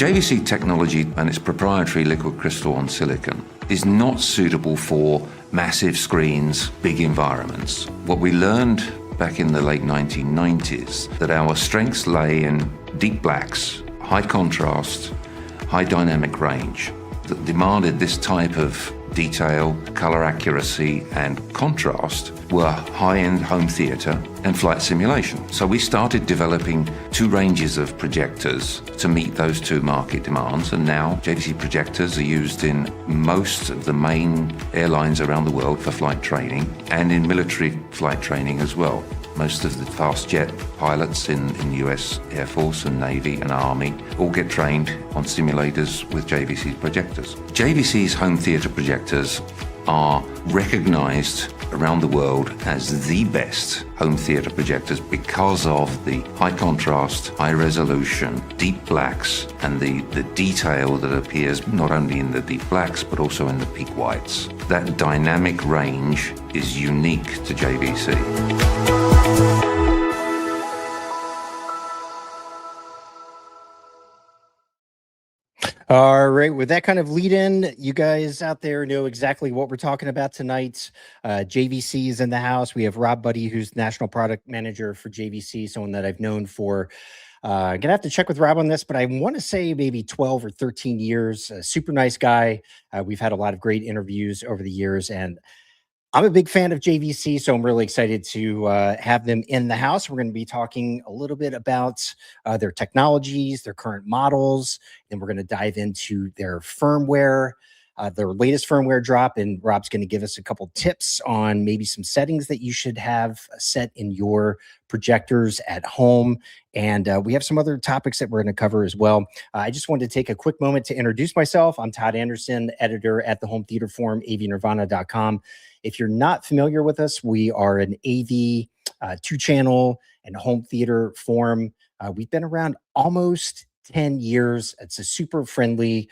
JVC technology and its proprietary liquid crystal on silicon is not suitable for massive screens, big environments. What we learned back in the late 1990s, that our strengths lay in deep blacks, high contrast, high dynamic range, that demanded this type of detail, color accuracy, and contrast were high-end home theater and flight simulation. So we started developing two ranges of projectors to meet those two market demands, and now JVC projectors are used in most of the main airlines around the world for flight training and in military flight training as well. Most of the fast jet pilots in the US Air Force and Navy and Army all get trained on simulators with JVC projectors. JVC's home theater projectors are recognized around the world as the best home theater projectors because of the high contrast, high resolution, deep blacks, and the detail that appears not only in the deep blacks but also in the peak whites. That dynamic range is unique to JVC. All right, with that kind of lead in, you guys out there know exactly what we're talking about tonight. JVC is in the house. We have Rob Budde, who's National Product Manager for JVC, someone that I've known for, I'm gonna have to check with Rob on this, but I want to say maybe 12 or 13 years. A super nice guy. We've had a lot of great interviews over the years, and I'm a big fan of JVC, so I'm really excited to have them in the house. We're going to be talking a little bit about their technologies, their current models, and we're going to dive into their firmware, their latest firmware drop, and Rob's going to give us a couple tips on maybe some settings that you should have set in your projectors at home. And we have some other topics that we're going to cover as well. I just wanted to take a quick moment to introduce myself. I'm Todd Anderson, editor at the home theater forum, avnirvana.com. If you're not familiar with us, we are an AV two-channel and home theater forum. We've been around almost 10 years. It's a super friendly,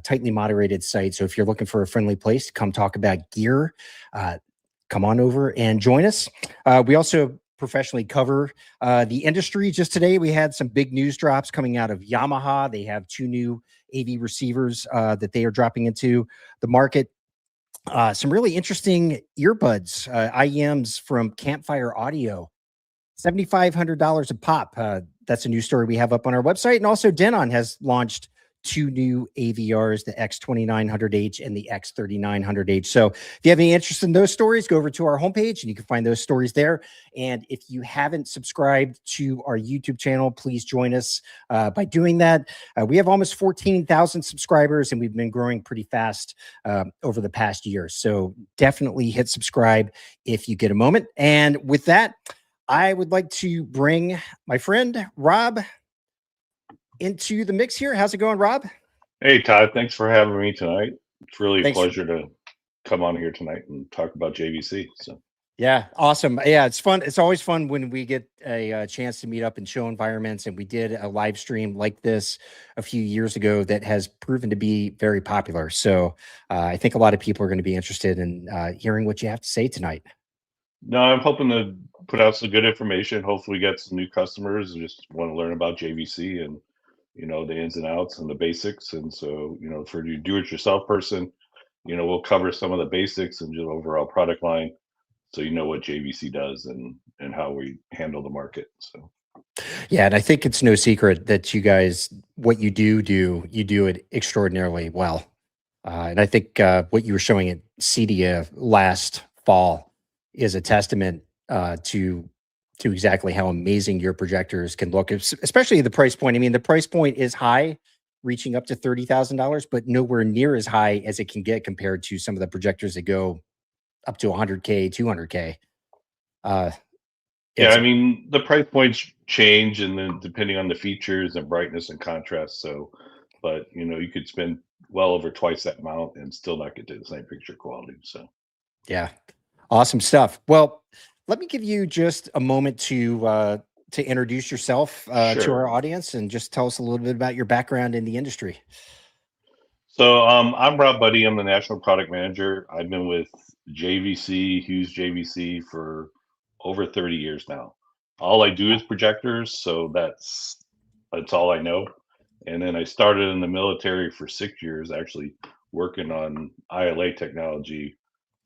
tightly moderated site. So if you're looking for a friendly place to come talk about gear, come on over and join us. We also professionally cover the industry. Just today, we had some big news drops coming out of Yamaha. They have two new AV receivers that they are dropping into the market. Some really interesting earbuds, IEMs from Campfire Audio, $7,500 a pop. That's a new story we have up on our website. And also Denon has launched two new AVRs, the X2900H and the X3900H. So if you have any interest in those stories, go over to our homepage and you can find those stories there. And if you haven't subscribed to our YouTube channel, please join us by doing that. We have almost 14,000 subscribers and we've been growing pretty fast over the past year. So definitely hit subscribe if you get a moment. And with that, I would like to bring my friend Rob into the mix here. How's it going, Rob? Hey, Todd. Thanks for having me tonight. It's really a pleasure to come on here tonight and talk about JVC. So, yeah, awesome. Yeah, it's fun. It's always fun when we get a chance to meet up in show environments. And we did a live stream like this a few years ago that has proven to be very popular. So I think a lot of people are going to be interested in hearing what you have to say tonight. No, I'm hoping to put out some good information. Hopefully get some new customers who just want to learn about JVC and, you know, the ins and outs and the basics. And so, you know, for you do-it-yourself person, you know, we'll cover some of the basics and just overall product line, so you know what JVC does and how we handle the market. So, yeah, and I think it's no secret that you guys, what you do it extraordinarily well. And I think what you were showing at CEDIA last fall is a testament to to exactly how amazing your projectors can look, especially the price point. I mean, the price point is high, reaching up to $30,000, but nowhere near as high as it can get compared to some of the projectors that go up to 100K, 200K. Yeah, It's I mean, the price points change and then depending on the features and brightness and contrast. So, but you could spend well over twice that amount and still not get to the same picture quality. So, Yeah, awesome stuff. Well, let me give you just a moment to introduce yourself to our sure. audience and just tell us a little bit about your background in the industry. So, I'm Rob Budde. I'm the national product manager. I've been with JVC, Hughes JVC for over 30 years now. All I do is projectors, so that's all I know. And then I started in the military for 6 years, actually working on ILA technology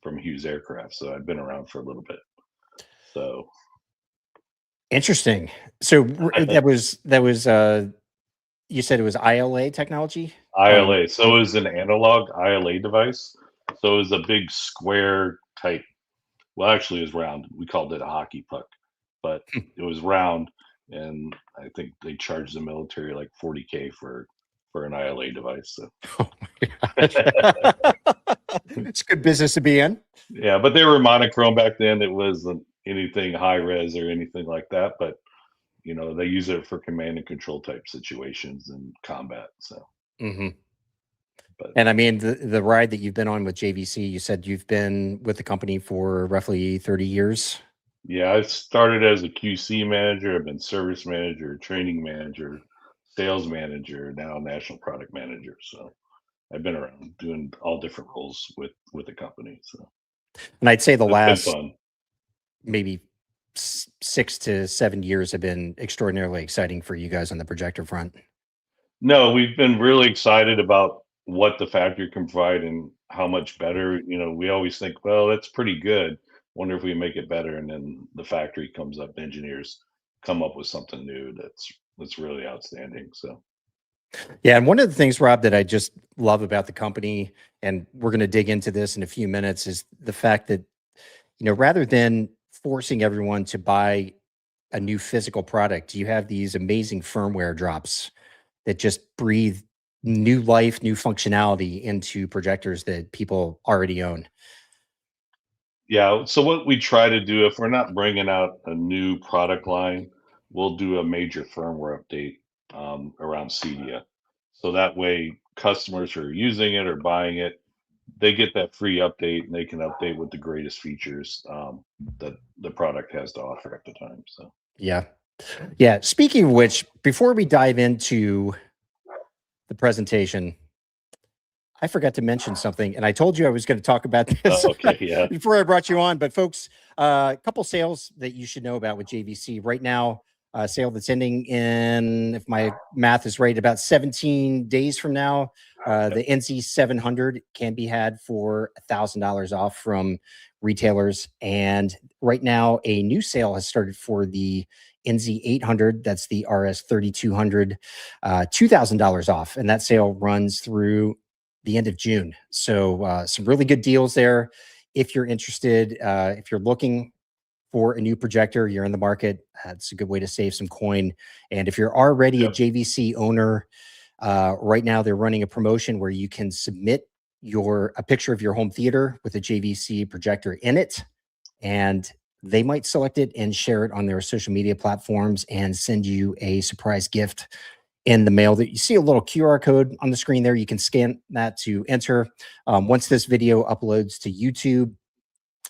from Hughes Aircraft. So I've been around for a little bit. So Interesting. So that was you said it was ILA technology? ILA. So it was an analog ILA device. So it was a big square type. Well, actually, it was round. We called it a hockey puck, but it was round, and I think they charged the military like 40K for an ILA device. So. Oh my gosh. It's good business to be in. Yeah, but they were monochrome back then. It wasn't anything high res or anything like that. But they use it for command and control type situations and combat. So, Hmm. but And I mean, the ride that you've been on with JVC, you said you've been with the company for roughly 30 years. yeah, I started as a QC manager. I've been service manager, training manager, sales manager, now national product manager. So I've been around doing all different roles with the company. So And I'd say the it's been last fun. maybe 6 to 7 years have been extraordinarily exciting for you guys on the projector front. No, we've been really excited about what the factory can provide and how much better. We always think, well, that's pretty good. Wonder if we make it better. And then the factory comes up, engineers come up with something new that's really outstanding. So Yeah, and one of the things, Rob, that I just love about the company, and we're going to dig into this in a few minutes, is the fact that, rather than forcing everyone to buy a new physical product, you have these amazing firmware drops that just breathe new life, new functionality into projectors that people already own. yeah, so what we try to do if we're not bringing out a new product line, we'll do a major firmware update around CEDIA. So that way customers who are using it or buying it, they get that free update and they can update with the greatest features that the product has to offer at the time. So Yeah. Yeah. Speaking of which, before we dive into the presentation, I forgot to mention something, and I told you I was going to talk about this okay, yeah. before I brought you on. But folks, a couple sales that you should know about with JVC right now. A sale that's ending in, if my math is right, about 17 days from now. The NZ700 can be had for $1,000 off from retailers, and right now a new sale has started for the NZ800. That's the RS3200, $2,000 off, and that sale runs through the end of June. So some really good deals there. If you're interested, if you're looking for a new projector, you're in the market, it's a good way to save some coin. And if you're already a JVC owner, right now they're running a promotion where you can submit a picture of your home theater with a JVC projector in it, and they might select it and share it on their social media platforms and send you a surprise gift in the mail. That you see a little QR code on the screen there. You can scan that to enter. Once this video uploads to YouTube,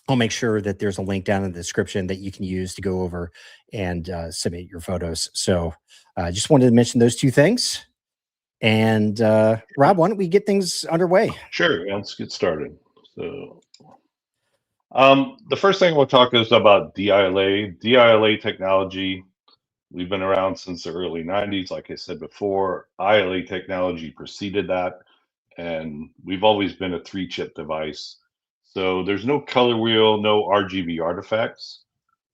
I'll make sure that there's a link down in the description that you can use to go over and submit your photos. So I just wanted to mention those two things. And Rob, why don't we get things underway? Sure, let's get started. So the first thing we'll talk is about DLA. DLA technology. We've been around since the early 90s. Like I said before, ILA technology preceded that, and we've always been a 3-chip device. So there's no color wheel, no RGB artifacts.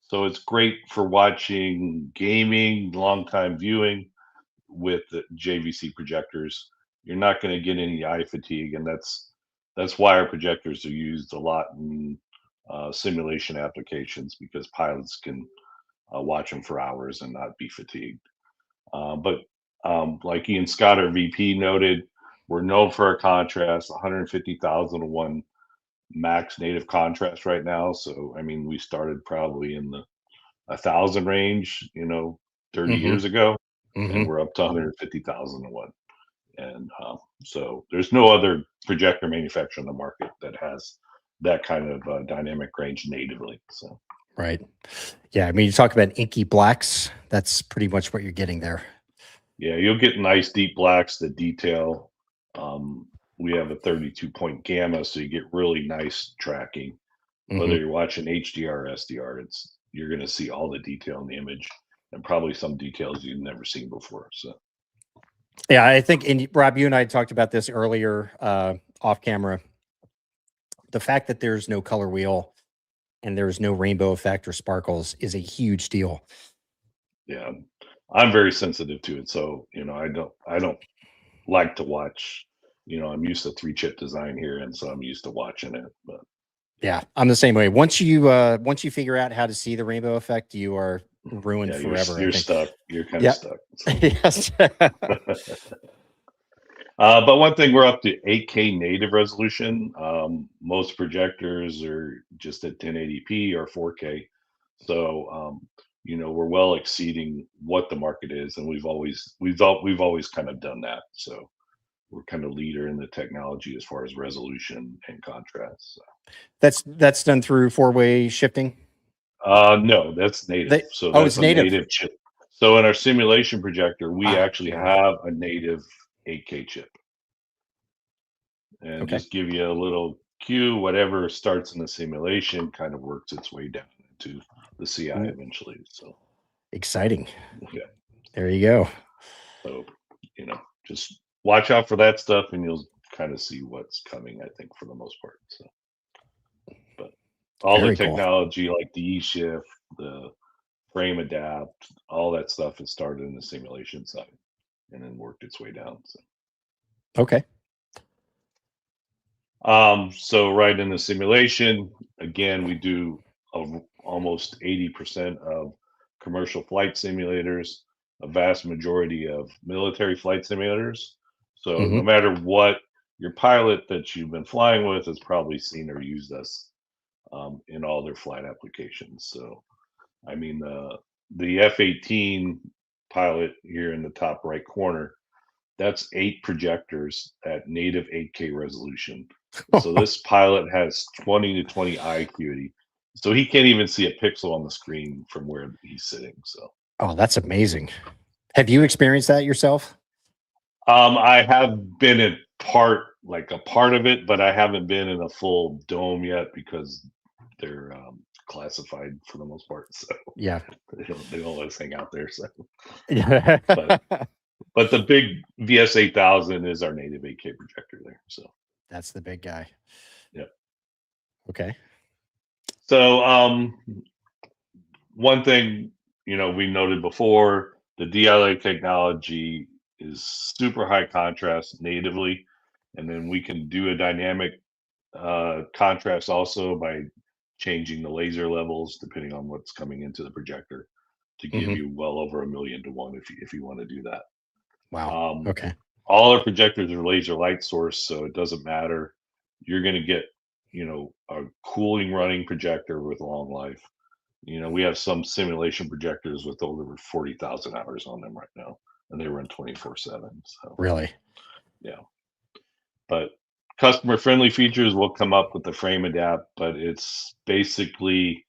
So it's great for watching gaming, long time viewing with the JVC projectors. You're not going to get any eye fatigue, and that's why our projectors are used a lot in simulation applications, because pilots can watch them for hours and not be fatigued. But like Ian Scott, our VP, noted, we're known for our contrast, 150,001 max native contrast right now. So, I mean, we started probably in the 1,000 range, 30 Mm-hmm. years ago, Mm-hmm. and we're up to 150,001. And so there's no other projector manufacturer on the market that has that kind of dynamic range natively. So. Right. Yeah. I mean, you talk about inky blacks. That's pretty much what you're getting there. Yeah, you'll get nice deep blacks that detail. We have a 32-point gamma, so you get really nice tracking. Whether you're watching HDR or SDR, you're going to see all the detail in the image, and probably some details you've never seen before. So, yeah, I think, and Rob, you and I talked about this earlier off camera. The fact that there's no color wheel and there's no rainbow effect or sparkles is a huge deal. Yeah, I'm very sensitive to it. So, I don't like to watch. I'm used to 3-chip design here, and so I'm used to watching it. But yeah, I'm the same way. Once you figure out how to see the rainbow effect, you are ruined forever. You're stuck. You're kind of stuck. So. Yes. But one thing, we're up to 8K native resolution. Most projectors are just at 1080p or 4K. So, we're well exceeding what the market is, and we've always kind of done that. So we're kind of leader in the technology as far as resolution and contrast. So. That's done through 4-way shifting. No, that's native. That's it's native. Native chip. So in our simulation projector, we actually have a native 8K chip. And just give you a little cue, whatever starts in the simulation kind of works its way down into the CI eventually. So exciting. Yeah. There you go. So, just watch out for that stuff and you'll kind of see what's coming, I think, for the most part. So, but all the technology like the E-shift, the frame adapt, all that stuff has started in the simulation side and then worked its way down. So. Okay. So right in the simulation, again, we do almost 80% of commercial flight simulators, a vast majority of military flight simulators. So no matter what, your pilot that you've been flying with has probably seen or used us in all their flight applications. So, I mean, the F-18 pilot here in the top right corner, that's 8 projectors at native 8K resolution. So this pilot has 20 to 20 eye acuity. So he can't even see a pixel on the screen from where he's sitting. So, oh, that's amazing. Have you experienced that yourself? I have been a part of it, but I haven't been in a full dome yet because they're classified for the most part. So yeah, they don't let us hang out there. So, yeah. But the big VS8000 is our native 8K projector there. So that's the big guy. Yep. Okay. So one thing, we noted before, the DLA technology is super high contrast natively, and then we can do a dynamic contrast also by changing the laser levels depending on what's coming into the projector to give you well over 1,000,000 to 1 if you want to do that. Wow. Okay. All our projectors are laser light source, so it doesn't matter. You're going to get, a cooling running projector with long life. We have some simulation projectors with over 40,000 hours on them right now, and they run 24/7. So really, yeah. But customer friendly features will come up with the frame adapt, but it's basically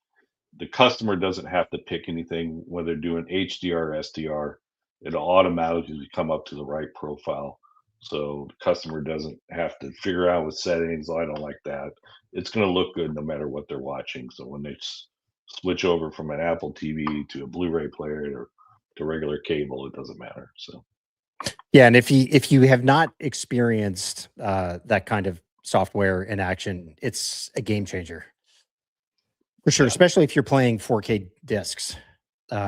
the customer doesn't have to pick anything when they're doing HDR or SDR. It'll automatically come up to the right profile. So the customer doesn't have to figure out with settings. Oh, I don't like that. It's going to look good no matter what they're watching. So when they switch over from an Apple TV to a Blu-ray player or to regular cable, it doesn't matter. So yeah. And if you have not experienced that kind of software in action, it's a game changer for sure. Yeah. Especially if you're playing 4K discs.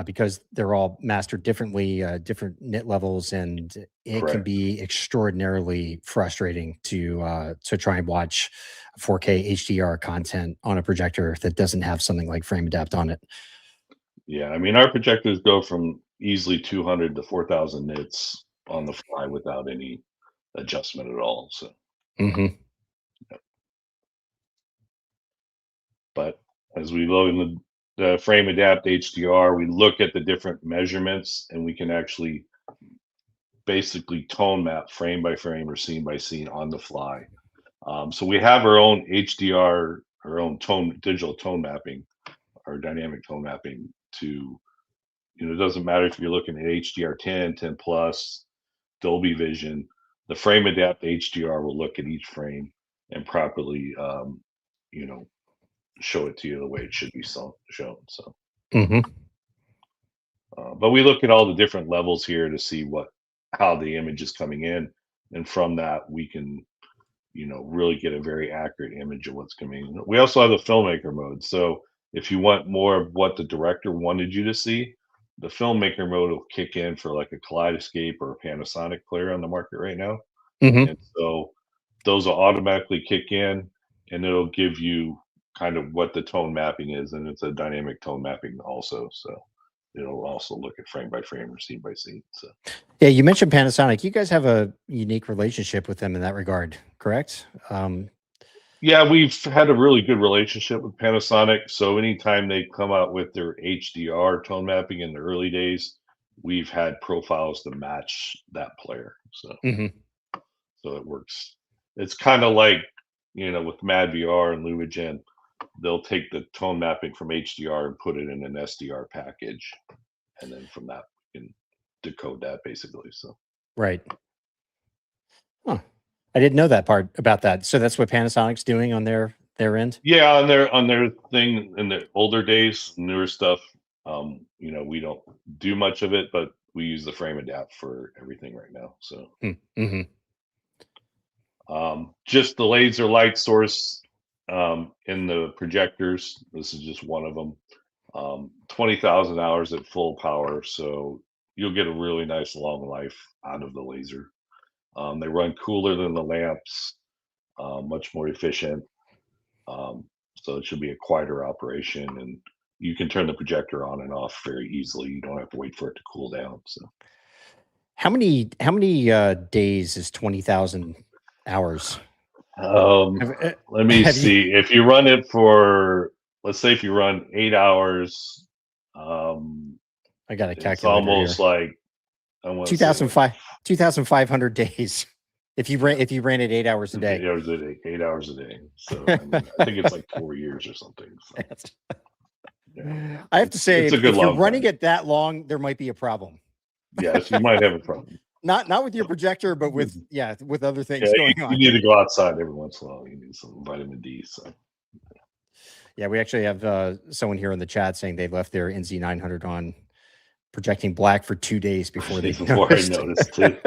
Because they're all mastered differently, different nit levels, and it can be extraordinarily frustrating to try and watch 4K HDR content on a projector that doesn't have something like frame adapt on it. Yeah, I mean, our projectors go from easily 200 to 4,000 nits on the fly without any adjustment at all. So, Mm-hmm. but as we load in the frame adapt HDR, we look at the different measurements and we can actually basically tone map frame by frame or scene by scene on the fly. So we have our own HDR, our own digital tone mapping, or dynamic tone mapping to, it doesn't matter if you're looking at HDR 10, 10 plus, Dolby Vision, the frame adapt HDR will look at each frame and properly, you know, show it to you the way it should be shown. So, Mm-hmm. but we look at all the different levels here to see how the image is coming in, and from that we can, really get a very accurate image of what's coming in. We also have the filmmaker mode, so if you want more of what the director wanted you to see, the filmmaker mode will kick in for like a Kaleidoscope or a Panasonic player on the market right now. Mm-hmm. And so those will automatically kick in, and it'll give you kind of what the tone mapping is, and it's a dynamic tone mapping also. So it'll also look at frame by frame or scene by scene. So Yeah, you mentioned Panasonic. You guys have a unique relationship with them in that regard, correct? yeah, we've had a really good relationship with Panasonic. So anytime they come out with their HDR tone mapping in the early days, we've had profiles to match that player. So Mhm. so it works. It's kind of like, with Mad VR and Lumagen, they'll take the tone mapping from HDR and put it in an SDR package, and then from that we can decode that basically. So Right. Huh. I didn't know that part about that. So that's what Panasonic's doing on their end? yeah, on their thing in the older days, newer stuff, we don't do much of it, but we use the frame adapt for everything right now. So Mm-hmm. just the laser light source in the projectors. This is just one of them. 20,000 hours at full power, so you'll get a really nice long life out of the laser. They run cooler than the lamps, much more efficient. So it should be a quieter operation, and you can turn the projector on and off very easily. You don't have to wait for it to cool down. So How many days is 20,000 hours? um, Have, let me have you see. If you run it for, let's say, if you run 8 hours, um, I got a it's calculator almost here. like, I want to say like 2,500 days. If you ran it 8 hours a day. 8 hours a day. 8 hours a day. So I mean, I think it's like 4 years or something. So yeah, I have to say, it's a good if you're long running time. it that long, there might be a problem. Yes, you might have a problem. Not with your projector, but with other things Yeah, going you on. need to go outside every once in a while. You need some vitamin D. So Yeah, we actually have someone here in the chat saying they left their NZ900 on projecting black for 2 days before they before I noticed. noticed it.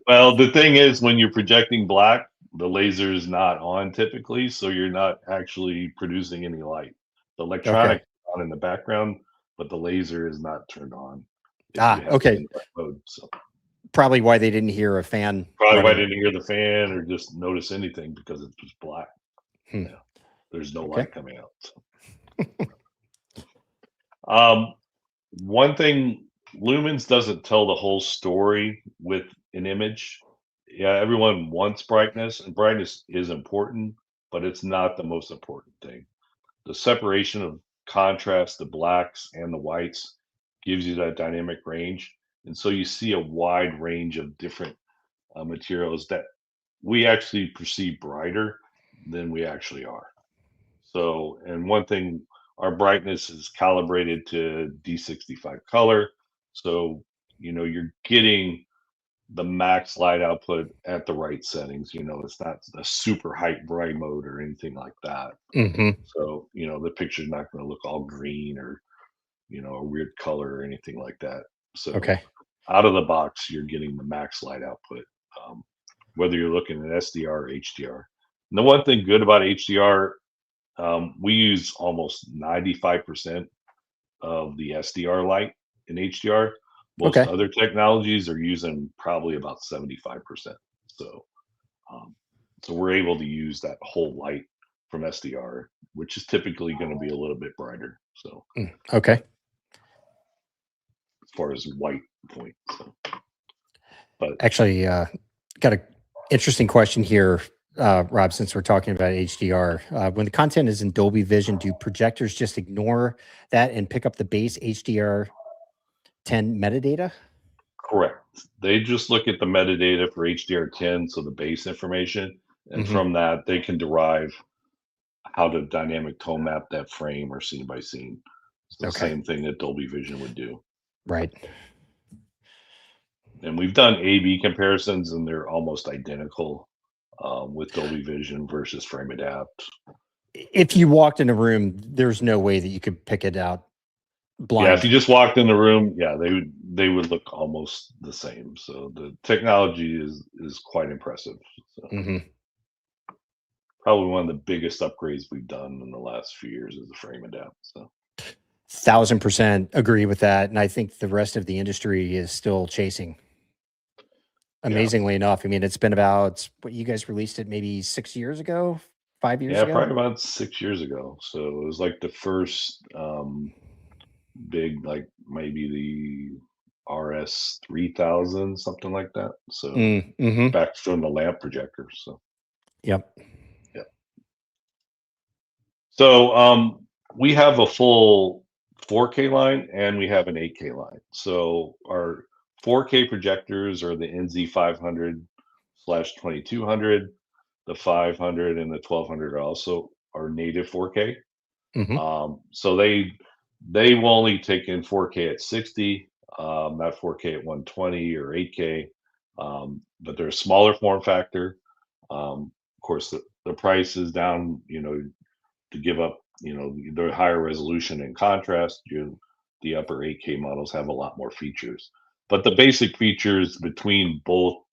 Well, the thing is, when you're projecting black, the laser is not on typically, so you're not actually producing any light. The electronic Okay. is on in the background, but the laser is not turned on if you have it Okay. in that mode. So Probably why they didn't hear a fan probably why I running. didn't hear the fan or just notice anything, because it's just black. Hmm. Yeah, there's no Okay. light coming out. So. One thing, lumens doesn't tell the whole story with an image. Yeah, everyone wants brightness, and brightness is important, but it's not the most important thing. The separation of contrast, the blacks and the whites, gives you that dynamic range. And so you see a wide range of different materials that we actually perceive brighter than we actually are. So, and one thing, our brightness is calibrated to D65 color. So, you're getting the max light output at the right settings. It's not a super height bright mode or anything like that. Mm-hmm. So, the picture's not going to look all green or, a weird color or anything like that. So, Okay. out of the box, you're getting the max light output, whether you're looking at SDR or HDR. And the one thing good about HDR, we use almost 95% of the SDR light in HDR. Most Okay. other technologies are using probably about 75%. So, so we're able to use that whole light from SDR, which is typically going to be a little bit brighter. So Okay. as far as white point, so. But Actually, got a interesting question here, Rob, since we're talking about HDR. When the content is in Dolby Vision, do projectors just ignore that and pick up the base HDR10 metadata? correct. They just look at the metadata for HDR10, so the base information, and from that they can derive how to dynamic tone map that frame or scene by scene. It's the same thing that Dolby Vision would do. Right. And we've done A/B comparisons, and they're almost identical with Dolby Vision versus Frame Adapt. If you walked in a room, there's no way that you could pick it out blind. Yeah, if you just walked in the room, yeah, they would look almost the same. So the technology is quite impressive. So. Probably one of the biggest upgrades we've done in the last few years is the Frame Adapt. So. 1000% agree with that, and I think the rest of the industry is still chasing. Amazingly enough, I mean, it's been about what you guys released it maybe 6 years ago, 5 years ago. Yeah, probably about 6 years ago. So it was like the first big, like maybe the RS3000, something like that. So back from the lamp projector. So. Yep. So we have a full 4K line and we have an 8K line. So our 4K projectors are the NZ500/2200, the 500 and the 1200 also are native 4K. So they will only take in 4K at 60, not 4K at 120 or 8K, but they're a smaller form factor. Of course, the price is down, to give up, the higher resolution and contrast. The upper 8K models have a lot more features, but the basic features between both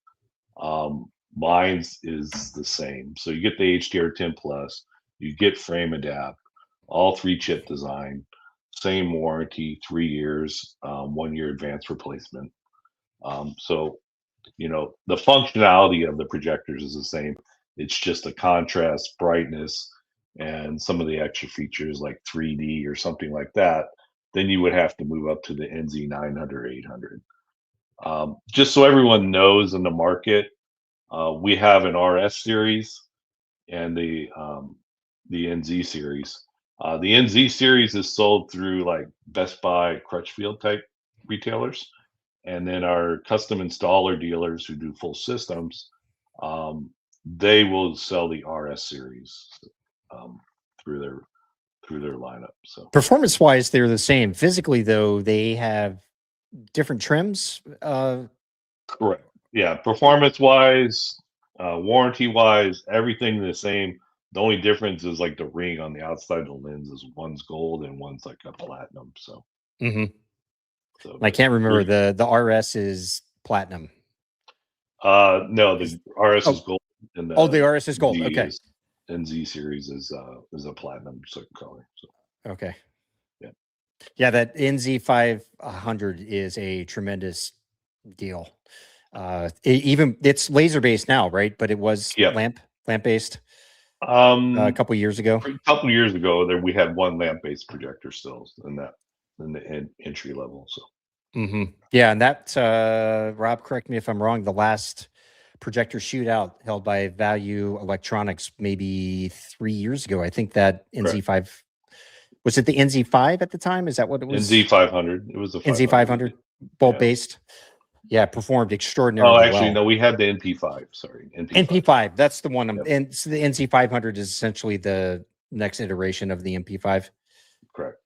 lines is the same. So you get the HDR10 Plus, you get Frame Adapt, all 3-chip design, same warranty, 3 years, 1 year advanced replacement. So the functionality of the projectors is the same. It's just the contrast, brightness, and some of the extra features like 3D or something like that. Then you would have to move up to the NZ900 800. Just so everyone knows in the market, we have an RS series and the NZ series. The NZ series is sold through like Best Buy, Crutchfield type retailers, and then our custom installer dealers who do full systems, they will sell the RS series through their lineup. So performance wise, they're the same. Physically, though, they have different trims. Correct. Yeah, performance wise, warranty wise, everything the same. The only difference is like the ring on the outside of the lens is one's gold and one's like a platinum. So, so I can't remember the RS is platinum. No, the RS is gold. And the RS is gold. Okay. NZ series is a platinum color. So. Okay. Yeah. Yeah, that NZ500 is a tremendous deal. It's laser based now, right? But it was lamp based. A couple years ago. A couple years ago, there we had one lamp based projector still in the entry level. So. Yeah, and that Rob, correct me if I'm wrong. The last projector shootout held by Value Electronics maybe 3 years ago. I think that NZ5 was it the NZ5 at the time? Is that what it was? NZ500. It was the NZ500 bolt based. Yeah, performed extraordinarily well. Oh, actually, no, we had the NP5. Sorry, NP5. That's the one. And so the NZ500 is essentially the next iteration of the NP5. Correct.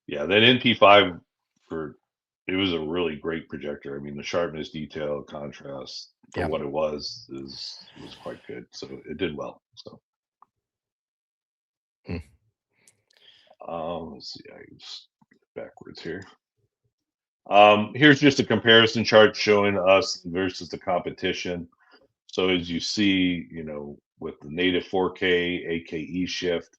Yeah, that NP5 it was a really great projector. I mean, the sharpness, detail, contrast for what it was quite good. So it did well. So. Let's see. I just backwards here. Here's just a comparison chart showing us versus the competition. So as you see, with the native 4K, 8K shift,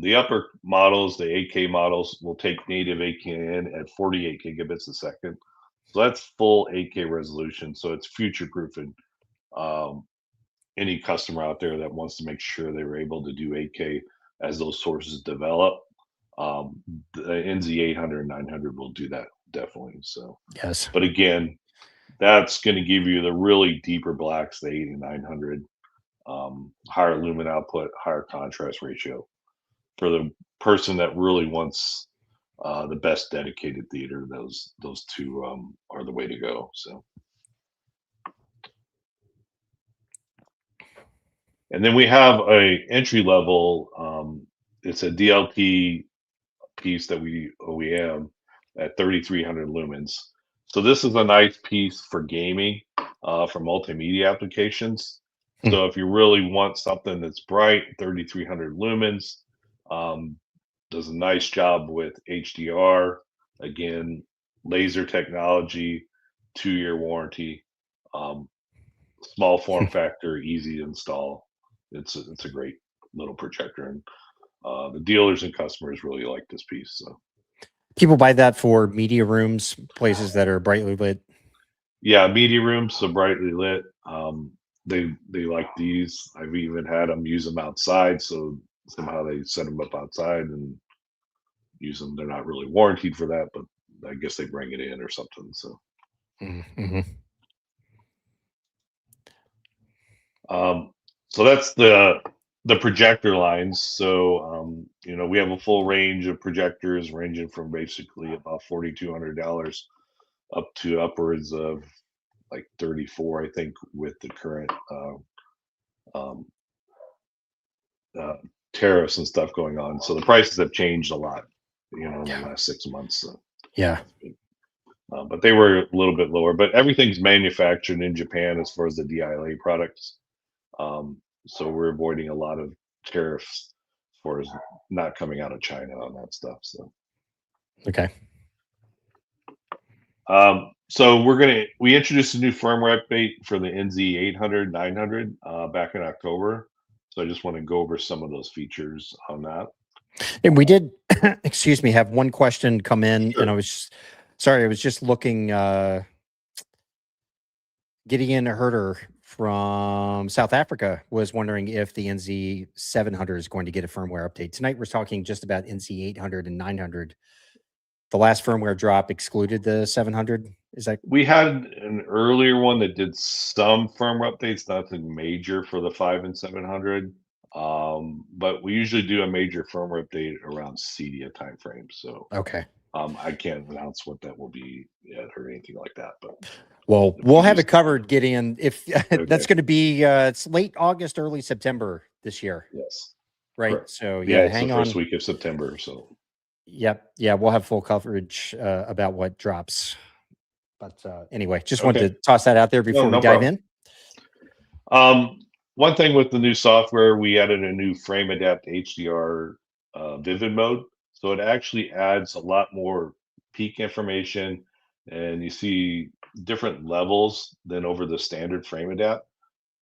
the upper models, the 8K models, will take native 8K in at 48 gigabits a second. So that's full 8K resolution. So it's future-proofing any customer out there that wants to make sure they were able to do 8K as those sources develop. The NZ800 and 900 will do that definitely. So, Yes. but again, that's going to give you the really deeper blacks, the 8 and 900, higher lumen output, higher contrast ratio for the person that really wants the best dedicated theater. Those two are the way to go. So, and then we have a entry level. It's a DLP piece that we OEM at 3300 lumens. So this is a nice piece for gaming, for multimedia applications. Hmm. So if you really want something that's bright, 3300 lumens, does a nice job with HDR. Again, laser technology, 2-year warranty, small form factor, easy to install. It's a great little projector, and the dealers and customers really like this piece. So People buy that for media rooms, places that are brightly lit. yeah, media rooms, so brightly lit. They like these. I've even had them use them outside. So somehow they set them up outside and use them. They're not really warranted for that, but I guess they bring it in or something. So, Mm-hmm. so that's the projector lines. So you know, we have a full range of projectors ranging from basically about $4,200 up to upwards of like 34, I think, with the current um, tariffs and stuff going on. So the prices have changed a lot, you know, in the last 6 months. So, Yeah. but they were a little bit lower. But everything's manufactured in Japan as far as the DLA products. So we're avoiding a lot of tariffs as far as not coming out of China on that stuff. So Okay. so we introduced a new firmware update for the NZ800 900 back in October. So I just want to go over some of those features on that. And we did, excuse me, have one question come in, Sure. and I was sorry, I was just looking. Gideon Herder from South Africa was wondering if the NZ700 is going to get a firmware update. Tonight we're talking just about NZ800 and 900. The last firmware drop excluded the 700. Is that We had an earlier one that did some firmware updates, nothing major for the 5 and 700. But we usually do a major firmware update around CEDIA timeframe. So okay? I can't announce what that will be yet or anything like that. But Well, we'll have it covered, Gideon. If Okay. that's going to be, it's late August, early September this year, yes, right? correct. So Yeah, yeah, it's hang the on. first week of September. So Yep. Yeah, we'll have full coverage about what drops. But anyway, just wanted to toss that out there before we no dive problem. in. One thing with the new software, we added a new frame adapt HDR vivid mode. So it actually adds a lot more peak information, and you see different levels than over the standard frame adapt.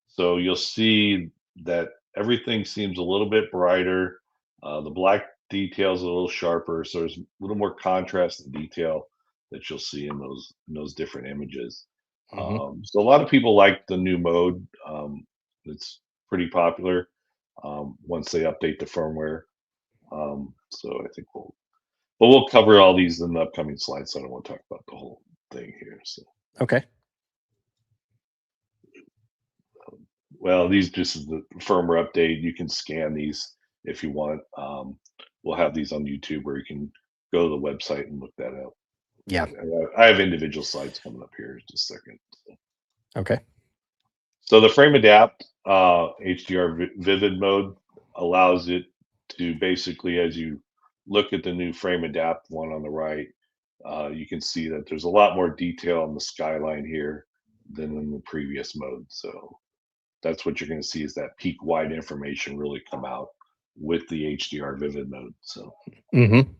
So you'll see that everything seems a little bit brighter. The black details a little sharper, so there's a little more contrast and detail that you'll see in those different images. Mhm. So a lot of people like the new mode. It's pretty popular once they update the firmware. So I think we'll cover all these in the upcoming slides. So I don't want to talk about the whole thing here. So. Okay. Well, these just is the firmware update. You can scan these if you want. We'll have these on YouTube where you can go to the website and look that up. Yeah. I have individual slides coming up here in just a second. Okay. So the frame adapt HDR vivid mode allows it to basically, as you look at the new frame adapt one on the right, you can see that there's a lot more detail on the skyline here than in the previous mode. So that's what you're going to see is that peak wide information really come out with the HDR vivid mode. So, Mm-hmm.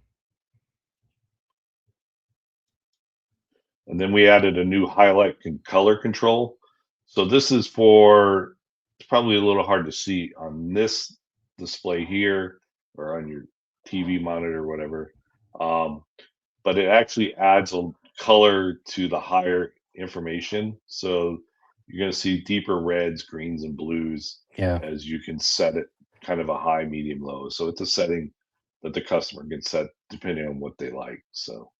and then we added a new highlight and color control. So this is for, it's probably a little hard to see on this display here or on your TV monitor or whatever. But it actually adds a color to the higher information. So you're going to see deeper reds, greens, and blues Yeah. as you can set it kind of a high, medium, low. So it's a setting that the customer can set depending on what they like. So,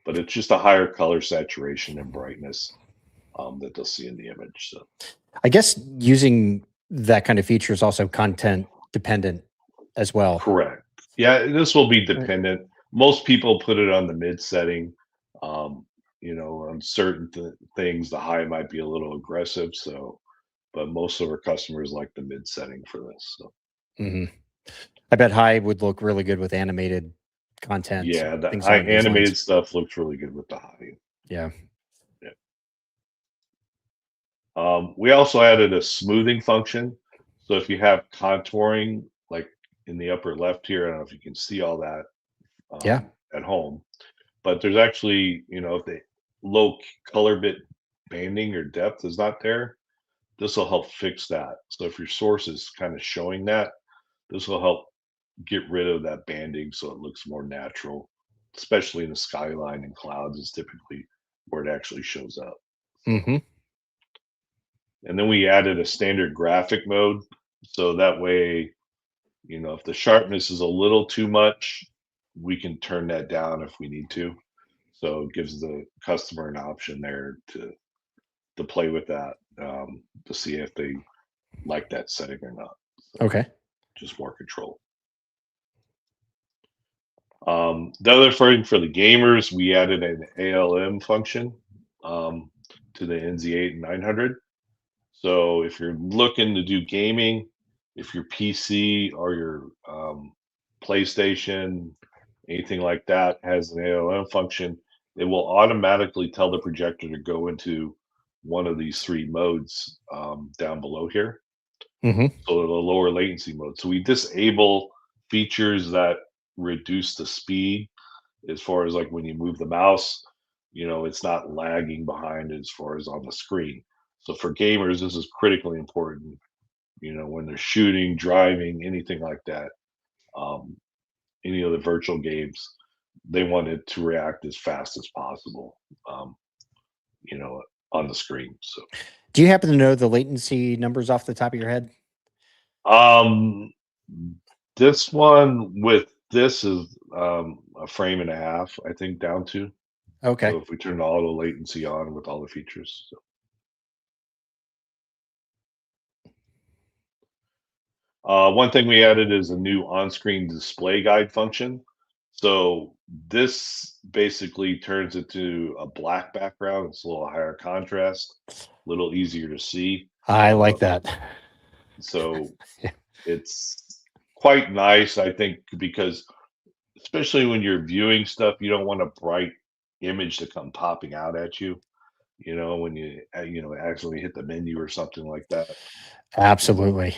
but it's just a higher color saturation and brightness that they'll see in the image. So, I guess using that kind of feature is also content dependent as well. correct. Yeah, this will be dependent. Most people put it on the mid setting. You know, on certain things, the high might be a little aggressive. So, but most of our customers like the mid setting for this. So. I bet high would look really good with animated content. Yeah, the things high along those animated lines. stuff looks really good with the high. Yeah. We also added a smoothing function. So if you have contouring, like in the upper left here, I don't know if you can see all that Yeah. at home, but there's actually, you know, if the low color bit banding or depth is not there, this will help fix that. So if your source is kind of showing that, this will help get rid of that banding so it looks more natural, especially in the skyline and clouds is typically where it actually shows up. Mm-hmm. And then we added a standard graphic mode. So that way, you know, if the sharpness is a little too much, we can turn that down if we need to. So it gives the customer an option there to play with that, to see if they like that setting or not. So Okay. just more control. The other thing for the gamers, we added an ALM function to the NZ900. So if you're looking to do gaming, if your PC or your PlayStation, anything like that has an ALM function, it will automatically tell the projector to go into one of these three modes down below here. Mm-hmm. So the lower latency mode. So we disable features that reduce the speed as far as like when you move the mouse, you know, it's not lagging behind as far as on the screen. So for gamers, this is critically important, you know, when they're shooting, driving, anything like that. Any of the virtual games, they want it to react as fast as possible, you know, on the screen. So, Do you happen to know the latency numbers off the top of your head? this one with this is a frame and a half, I think, down to. Okay. So if we turn the auto latency on with all the features. So. One thing we added is a new on-screen display guide function. So this basically turns it to a black background. It's a little higher contrast, a little easier to see. I like that. So Yeah. it's quite nice, I think, because especially when you're viewing stuff, you don't want a bright image to come popping out at you. You know, when you accidentally hit the menu or something like that. Absolutely.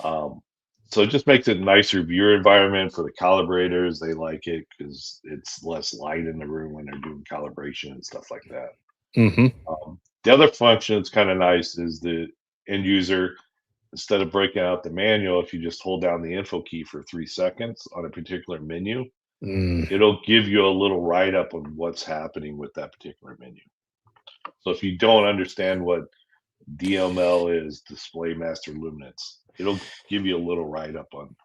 So it just makes it a nicer viewer environment for the calibrators. They like it because it's less light in the room when they're doing calibration and stuff like that. Mm-hmm. The other function that's kind of nice is the end user, instead of breaking out the manual, if you just hold down the info key for 3 seconds on a particular menu, it'll give you a little write-up on what's happening with that particular menu. So if you don't understand what DML is, display master luminance, it'll give you a little write-up on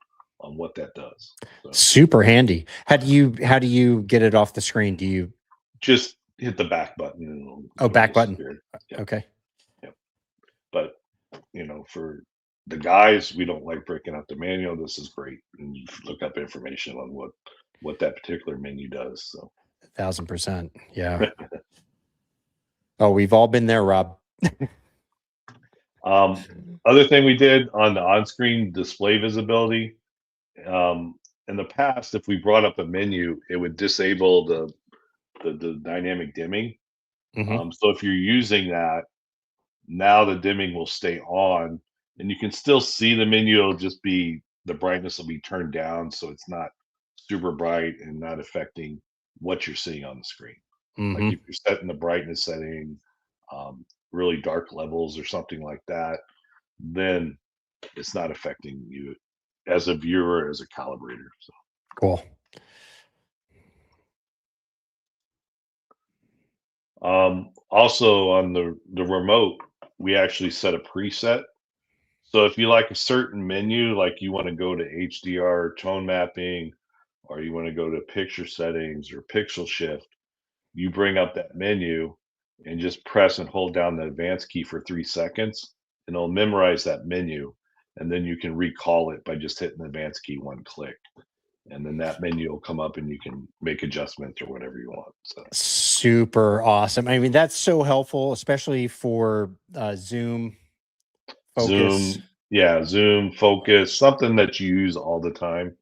what that does. So Super handy. How do you get it off the screen? Do you just hit the back button? And Oh, back button. Yep. Okay. Yep. But you know, for the guys, we don't like breaking out the manual. This is great, and you look up information on what that particular menu does. So 1000%. Yeah. Oh, we've all been there, Rob. Other thing we did on the on-screen display visibility, in the past, if we brought up a menu, it would disable the dynamic dimming. Mm-hmm. So if you're using that, now the dimming will stay on, and you can still see the menu. It'll just be the brightness will be turned down, so it's not super bright and not affecting what you're seeing on the screen. Mm-hmm. Like if you're setting the brightness setting, really dark levels or something like that, then it's not affecting you as a viewer, as a calibrator. So Cool. also on the remote, we actually set a preset. So if you like a certain menu, like you want to go to HDR tone mapping or you want to go to picture settings or pixel shift, you bring up that menu and just press and hold down the advanced key for 3 seconds, and it'll memorize that menu. And then you can recall it by just hitting the advanced key one click. And then that menu will come up and you can make adjustments or whatever you want. So Super awesome. I mean, that's so helpful, especially for Zoom, focus. Zoom, yeah, Zoom, focus, something that you use all the time.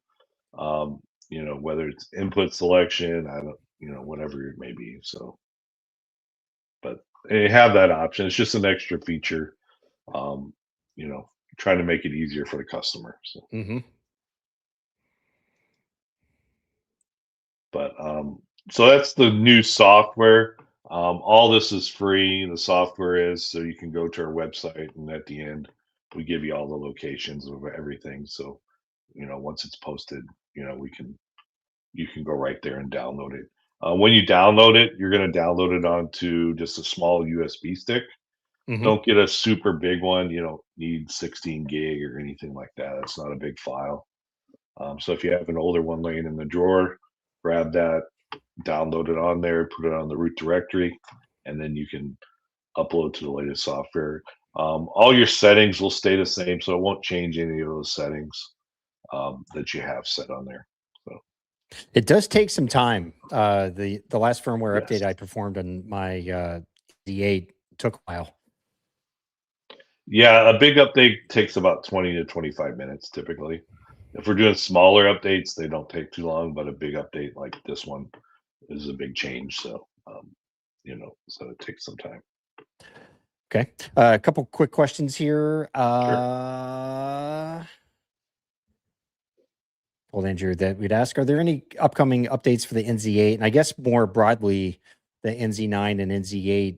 You know, whether it's input selection, I don't, you know, whatever it may be. So, but you have that option. It's just an extra feature. You know, trying to make it easier for the customer. So. Mm-hmm. But so that's the new software. All this is free. The software is, so you can go to our website, and at the end, we give you all the locations of everything. So, you know, once it's posted, you know, you can go right there and download it. When you download it, you're going to download it onto just a small USB stick. Mm-hmm. Don't get a super big one. You don't need 16 gig or anything like that. It's not a big file. So if you have an older one laying in the drawer, grab that, download it on there, put it on the root directory, and then you can upload to the latest software. All your settings will stay the same, so it won't change any of those settings that you have set on there. So it does take some time. The last firmware yes. update I performed on my Z8 took a while. Yeah, a big update takes about 20 to 25 minutes typically. If we're doing smaller updates, they don't take too long, but a big update like this one is a big change. So, you know, so it takes some time. Okay. A couple quick questions here. Sure. Well, Andrew, that we'd ask, are there any upcoming updates for the NZ8? And I guess more broadly, the NZ9 and NZ8.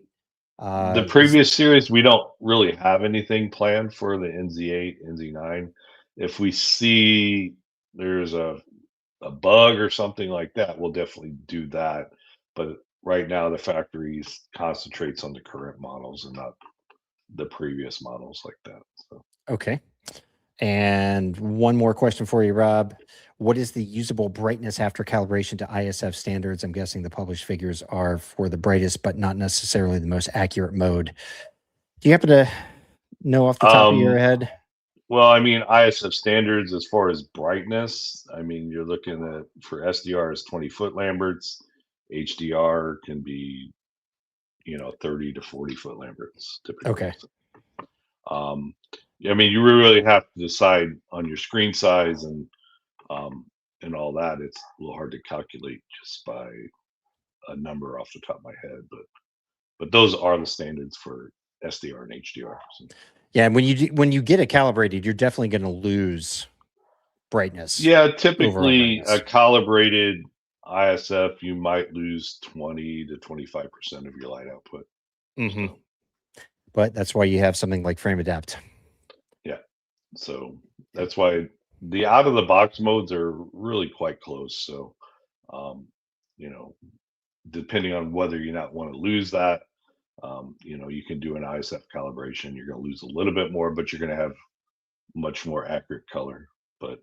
The previous series, we don't really have anything planned for the NZ8, NZ9. If we see there's a bug or something like that, we'll definitely do that. But right now, the factory concentrates on the current models and not the previous models like that. So. Okay. And one more question for you, Rob. What is the usable brightness after calibration to ISF standards? I'm guessing the published figures are for the brightest, but not necessarily the most accurate mode. Do you happen to know off the top of your head? Well, I mean, ISF standards as far as brightness, I mean, you're looking at, for SDR is 20-foot Lamberts. HDR can be, you know, 30 to 40-foot Lamberts typically. Okay. I mean, you really have to decide on your screen size and all that. It's a little hard to calculate just by a number off the top of my head, but those are the standards for SDR and HDR. So. Yeah, and when you get it calibrated, you're definitely going to lose brightness. Yeah, typically a calibrated ISF, you might lose 20 to 25% of your light output. Mm-hmm. So. But that's why you have something like Frame Adapt. Yeah, so that's why the out of the box modes are really quite close. So, you know, depending on whether you not want to lose that, you know, you can do an ISF calibration. You're going to lose a little bit more, but you're going to have much more accurate color. But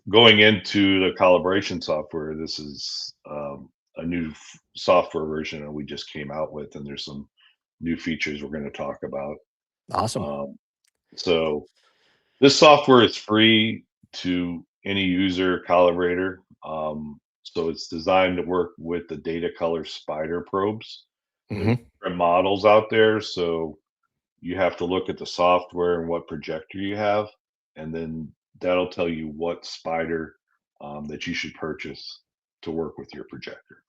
going into the calibration software, this is a new software version that we just came out with, and there's some new features we're going to talk about. Awesome. So this software is free to any user calibrator. So it's designed to work with the data color spider probes. Mm-hmm. There's different models out there, so you have to look at the software and what projector you have, and then that'll tell you what spider that you should purchase to work with your projector.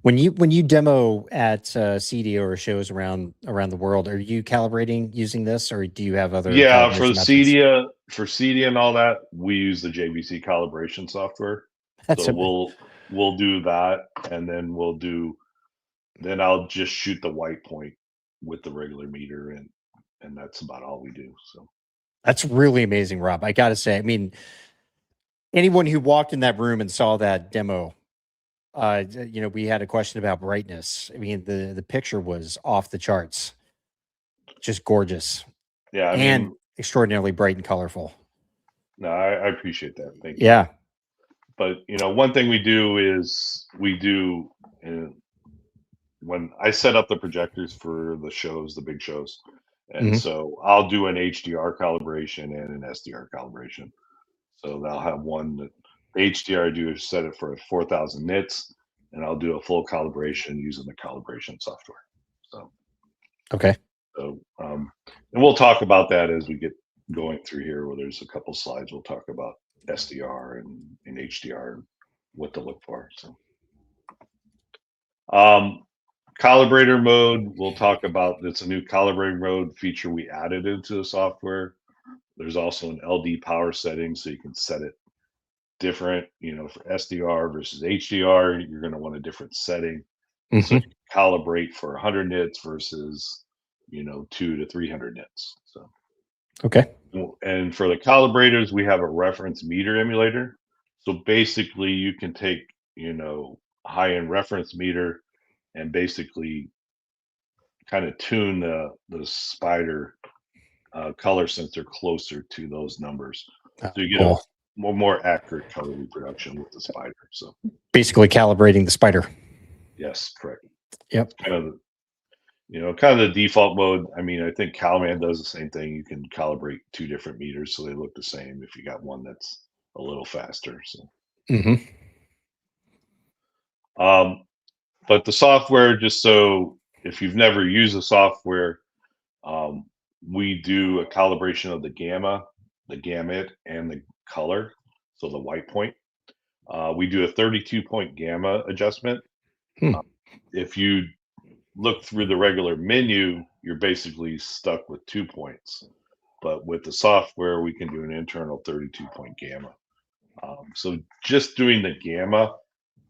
When you demo at CDO or shows around the world, are you calibrating using this, or do you have other? Yeah, for the CDA and all that, we use the JVC calibration software. That's so we'll do that, and then I'll just shoot the white point with the regular meter, and that's about all we do. So that's really amazing, Rob. I got to say, I mean, anyone who walked in that room and saw that demo, you know, we had a question about brightness. I mean, the picture was off the charts, just gorgeous. Yeah, and extraordinarily bright and colorful. No, I appreciate that. Thank you. Yeah. but you know, one thing we do is when I set up the projectors for the shows, the big shows, and Mhm. so I'll do an HDR calibration and an SDR calibration. So they'll have one that the HDR I do is set it for 4,000 nits, and I'll do a full calibration using the calibration software. So, Okay. and we'll talk about that as we get going through here. Where there's a couple slides, we'll talk about SDR and HDR and what to look for. So, calibrator mode, we'll talk about. It's a new calibrator mode feature we added into the software. There's also an LD power setting, so you can set it different. You know, for SDR versus HDR, you're going to want a different setting. So you Mhm. can calibrate for 100 nits versus, you know, 2 to 300 nits. So, Okay. and for the calibrators, we have a reference meter emulator. So basically, you can take, you know, high-end reference meter and basically kind of tune the spider color sensor closer to those numbers, so you get a Cool. more accurate color reproduction with the spider. So Basically calibrating the spider. yes, correct. Yep. It's kind of, you know, kind of the default mode. I mean, I think CalMan does the same thing. You can calibrate two different meters so they look the same if you got one that's a little faster. So, Hmm. but the software, just so if you've never used the software, um, we do a calibration of the gamma, the gamut, and the color. So the white point. We do a 32-point gamma adjustment. Hmm. If you look through the regular menu, you're basically stuck with 2 points. But with the software, we can do an internal 32-point gamma. So just doing the gamma,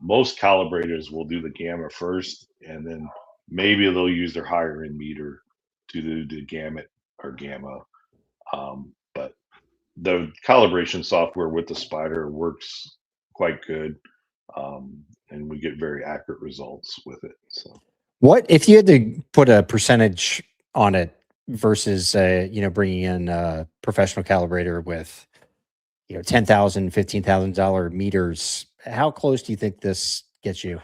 most calibrators will do the gamma first, and then maybe they'll use their higher end meter to do the gamut or gamma. But the calibration software with the spider works quite good, and we get very accurate results with it. So, What if you had to put a percentage on it versus, you know, bringing in a professional calibrator with, you know, $10,000, $15,000 meters? How close do you think this gets you?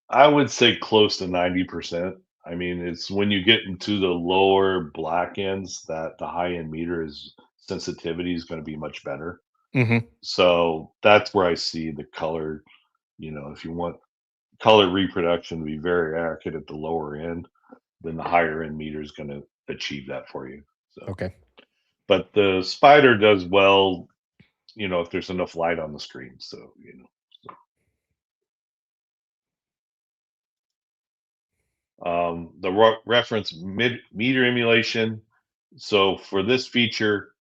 I would say close to 90%. I mean, it's when you get into the lower black ends that the high end meter is sensitivity is going to be much better. Hmm. So that's where I see the color. You know, if you want color reproduction to be very accurate at the lower end, then the higher end meter is going to achieve that for you. So, Okay. but the spider does well, you know, if there's enough light on the screen. So, you know, the reference meter emulation. So for this feature,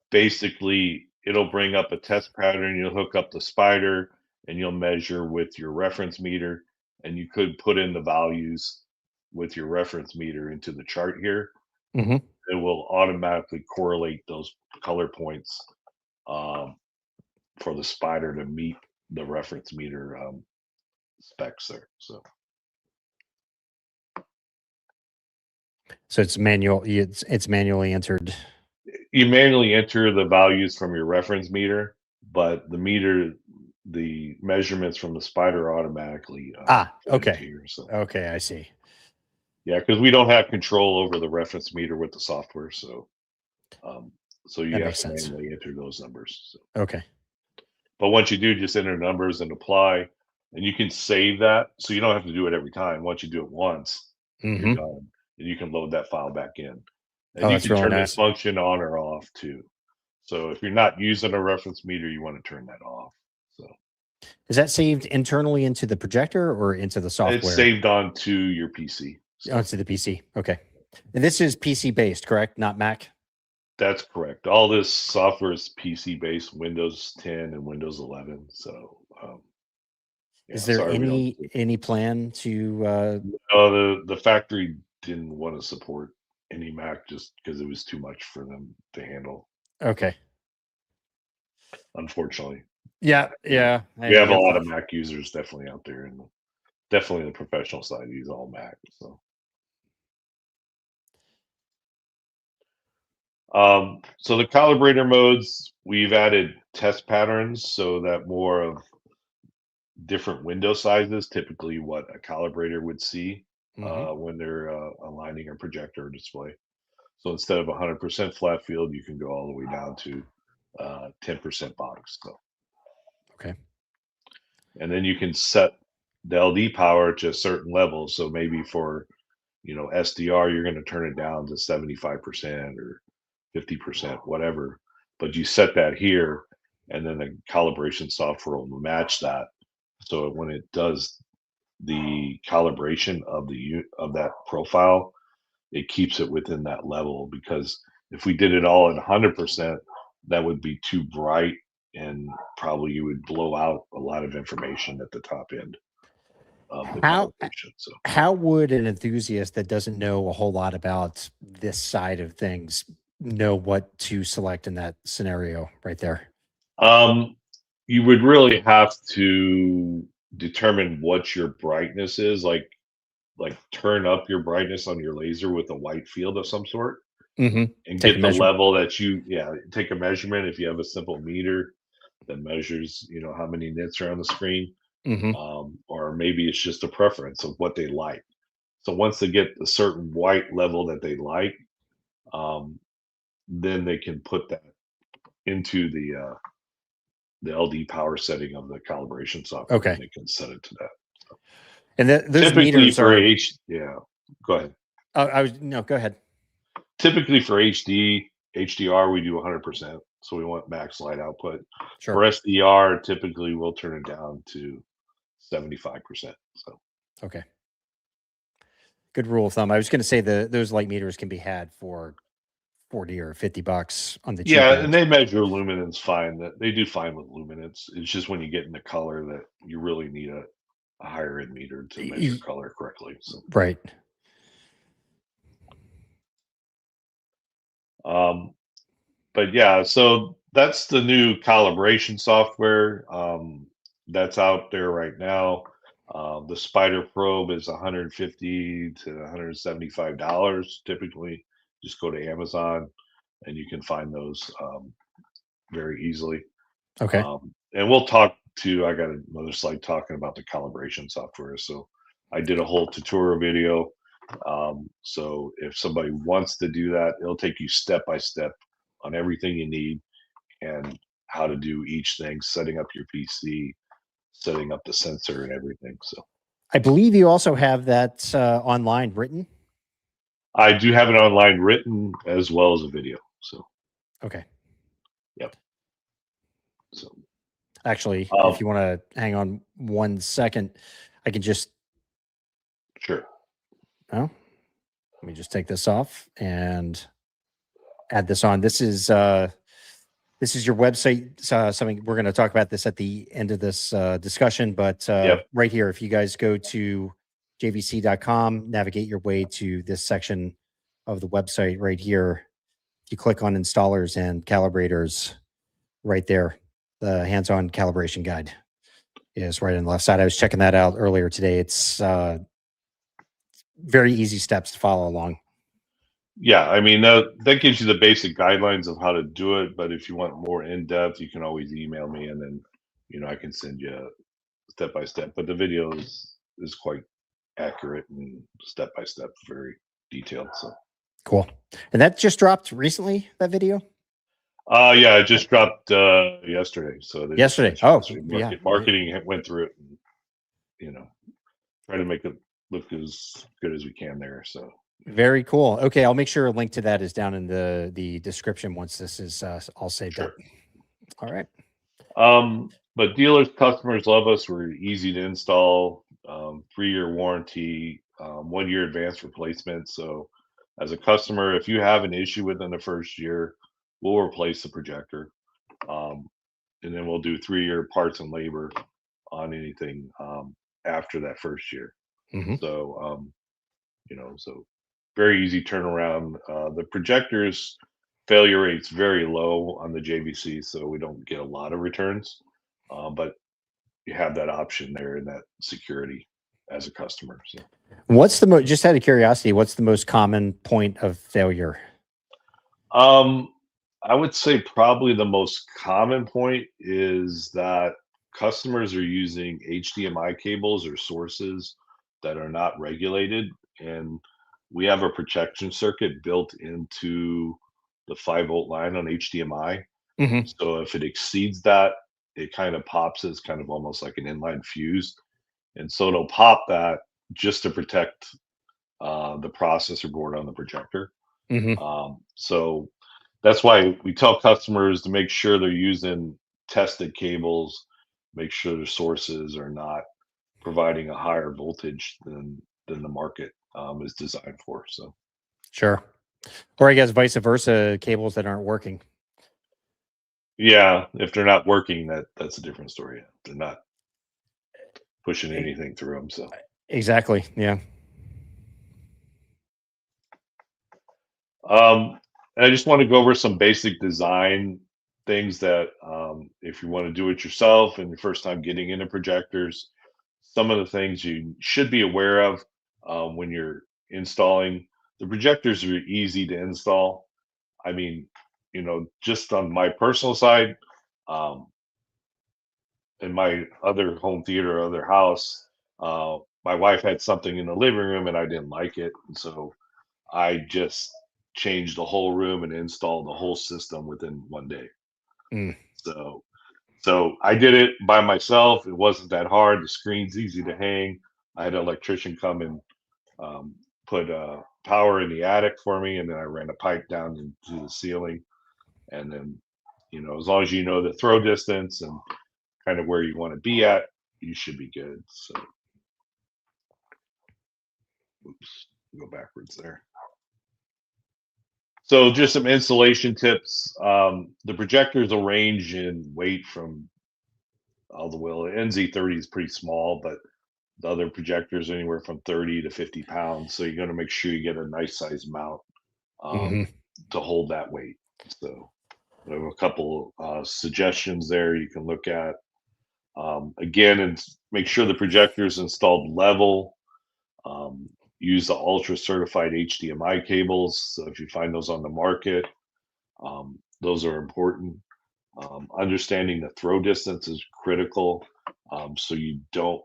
basically it'll bring up a test pattern. You'll hook up the spider and you'll measure with your reference meter, and you could put in the values with your reference meter into the chart here. Hmm. It will automatically correlate those color points, um, for the spider to meet the reference meter specs there. So So it's manual. It's manually entered. you manually enter the values from your reference meter, but the measurements from the spider automatically put into Okay. here. So Okay, I see. yeah, because we don't have control over the reference meter with the software, so um, so That you have makes to sense. manually enter those numbers. So. Okay. But once you do, just enter numbers and apply, and you can save that, so you don't have to do it every time. Once you do it once, you're Hmm. done, and you can load that file back in, and Oh, you that's can really turn this nice. function on or off too. So if you're not using a reference meter, you want to turn that off. So Is that saved internally into the projector or into the it's software? saved onto your PC. Oh, So into the PC. Okay. And this is PC based, correct? Not Mac? that's correct. All this software is PC based, Windows 10 and Windows 11. So Is yeah, there sorry we don't. any plan to The factory didn't want to support any Mac just because it was too much for them to handle. okay. Unfortunately, Yeah, yeah. we Hey, have a you have lot to, of Mac users definitely out there, and definitely the professional side use all Mac. So the calibrator modes, we've added test patterns so that more of different window sizes, typically what a calibrator would see Hmm. when they're aligning a projector or display. So instead of 100% flat field, you can go all the way down to 10% box. So, Okay. and then you can set the LD power to a certain level. So maybe for SDR, you're going to turn it down to 75% or 50%, whatever. But you set that here, and then the calibration software will match that. So when it does the calibration of of that profile, it keeps it within that level. Because if we did it all at 100%, that would be too bright, and probably you would blow out a lot of information at the top end of the How calibration. So how would an enthusiast that doesn't know a whole lot about this side of things know what to select in that scenario right there? um, you would really have to determine what your brightness is, like turn up your brightness on your laser with a white field of some sort, Hmm. and Take a get the measurement. level that take a measurement. If you have a simple meter that measures how many nits are on the screen, Hmm. or maybe it's just a preference of what they like. So once they get a certain white level that they like, um, then they can put that into the LD power setting of the calibration software, and Okay. they can set it to that. And those Typically meters for are. yeah, go ahead. I was no. Go ahead. Typically for HDR, we do 100%. So we want max light output. For Sure. SDR, typically we'll turn it down to 75%. So Okay. Good rule of thumb. I was going to say those light meters can be had for 40 or $50 on the cheap yeah, and end. they measure luminance fine. That they do fine with luminance. It's just when you get into color that you really need a higher end meter to measure Y- color correctly. So Right. um but yeah, so that's the new calibration software that's out there right now. The Spider Probe is 150 to $175 typically. Just go to Amazon and you can find those very easily. Okay. And we'll talk to. I got another slide talking about the calibration software. So I did a whole tutorial video. So if somebody wants to do that, it'll take you step by step on everything you need and how to do each thing, setting up your PC, setting up the sensor and everything. So I believe you also have that online written. I do have it online written as well as a video. So Okay. yep. So Actually, if um, you want to hang on 1 second, I can just, sure. oh, let me just take this off and add this on. This is your website. Something we're going to talk about this at the end of this discussion, but Yep. right here, if you guys go to jvc.com, navigate your way to this section of the website right here. You click on installers and calibrators right there. The hands-on calibration guide is right on the left side. I was checking that out earlier today. It's very easy steps to follow along. Yeah, I mean that gives you the basic guidelines of how to do it. But if you want more in depth, you can always email me, and then I can send you step by step. But the video is quite accurate and step by step, very detailed. So Cool. And that just dropped recently, that video? yeah, it just dropped yesterday, so they just Yesterday. finished Oh, yesterday. yeah. Marketing went through it, and try to make it look as good as we can there. So Very cool. Okay, I'll make sure a link to that is down in the description once this is all saved up. sure. All right. But dealers, customers love us. We're easy to install, 3-year warranty, 1-year advanced replacement. So, as a customer, if you have an issue within the first year, we'll replace the projector, um, and then we'll do 3-year parts and labor on anything after that first year. Hmm. So, so very easy turnaround. The projectors failure rate's very low on the JVC, so we don't get a lot of returns. But you have that option there and that security as a customer. So, What's the most, just out of curiosity, what's the most common point of failure? um, I would say probably the most common point is that customers are using HDMI cables or sources that are not regulated, and we have a protection circuit built into the 5-volt line on HDMI. Hmm. So if it exceeds that, it kind of pops as kind of almost like an inline fuse, and so it'll pop that just to protect the processor board on the projector. Hmm. So that's why we tell customers to make sure they're using tested cables, make sure their sources are not providing a higher voltage than the market is designed for. So Sure. Or I guess vice versa, cables that aren't working. yeah, if they're not working, that's a different story. They're not pushing E- anything through them. So Exactly. Yeah. and I just want to go over some basic design things that if you want to do it yourself and your first time getting into projectors, some of the things you should be aware of when you're installing. The projectors are easy to install. I mean, just on my personal side, um, in my other home theater, other house, my wife had something in the living room and I didn't like it. And so I just changed the whole room and installed the whole system within 1 day. Mm. So I did it by myself. It wasn't that hard. The screen's easy to hang. I had an electrician come and put power in the attic for me, and then I ran a pipe down into the ceiling. And then, as long as you know the throw distance and kind of where you want to be at, you should be good. So, oops, go backwards there. So, just some installation tips. The projectors will range in weight from all the way. NZ30 is pretty small, but the other projectors anywhere from 30 to 50 pounds. So you're going to make sure you get a nice size mount Hmm. um, to hold that weight. So I have a couple suggestions there you can look at. Again, and make sure the projector is installed level. Um, use the ultra certified HDMI cables. So if you find those on the market, those are important. Understanding the throw distance is critical, so you don't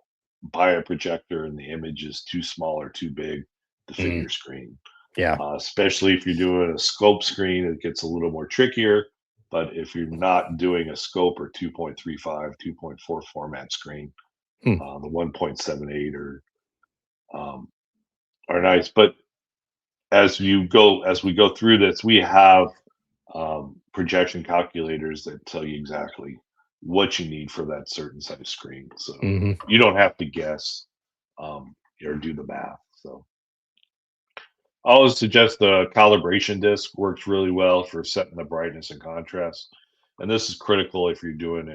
buy a projector and the image is too small or too big to fit Hmm. your screen. Yeah. Especially if you're doing a scope screen, it gets a little more trickier. But if you're not doing a scope or 2.35, 2.4 format screen, Hmm. the 1.78 um, are nice. But as we go through this, we have projection calculators that tell you exactly what you need for that certain size screen. So Hmm. you don't have to guess or do the math. So I always suggest the calibration disc works really well for setting the brightness and contrast. And this is critical if you're doing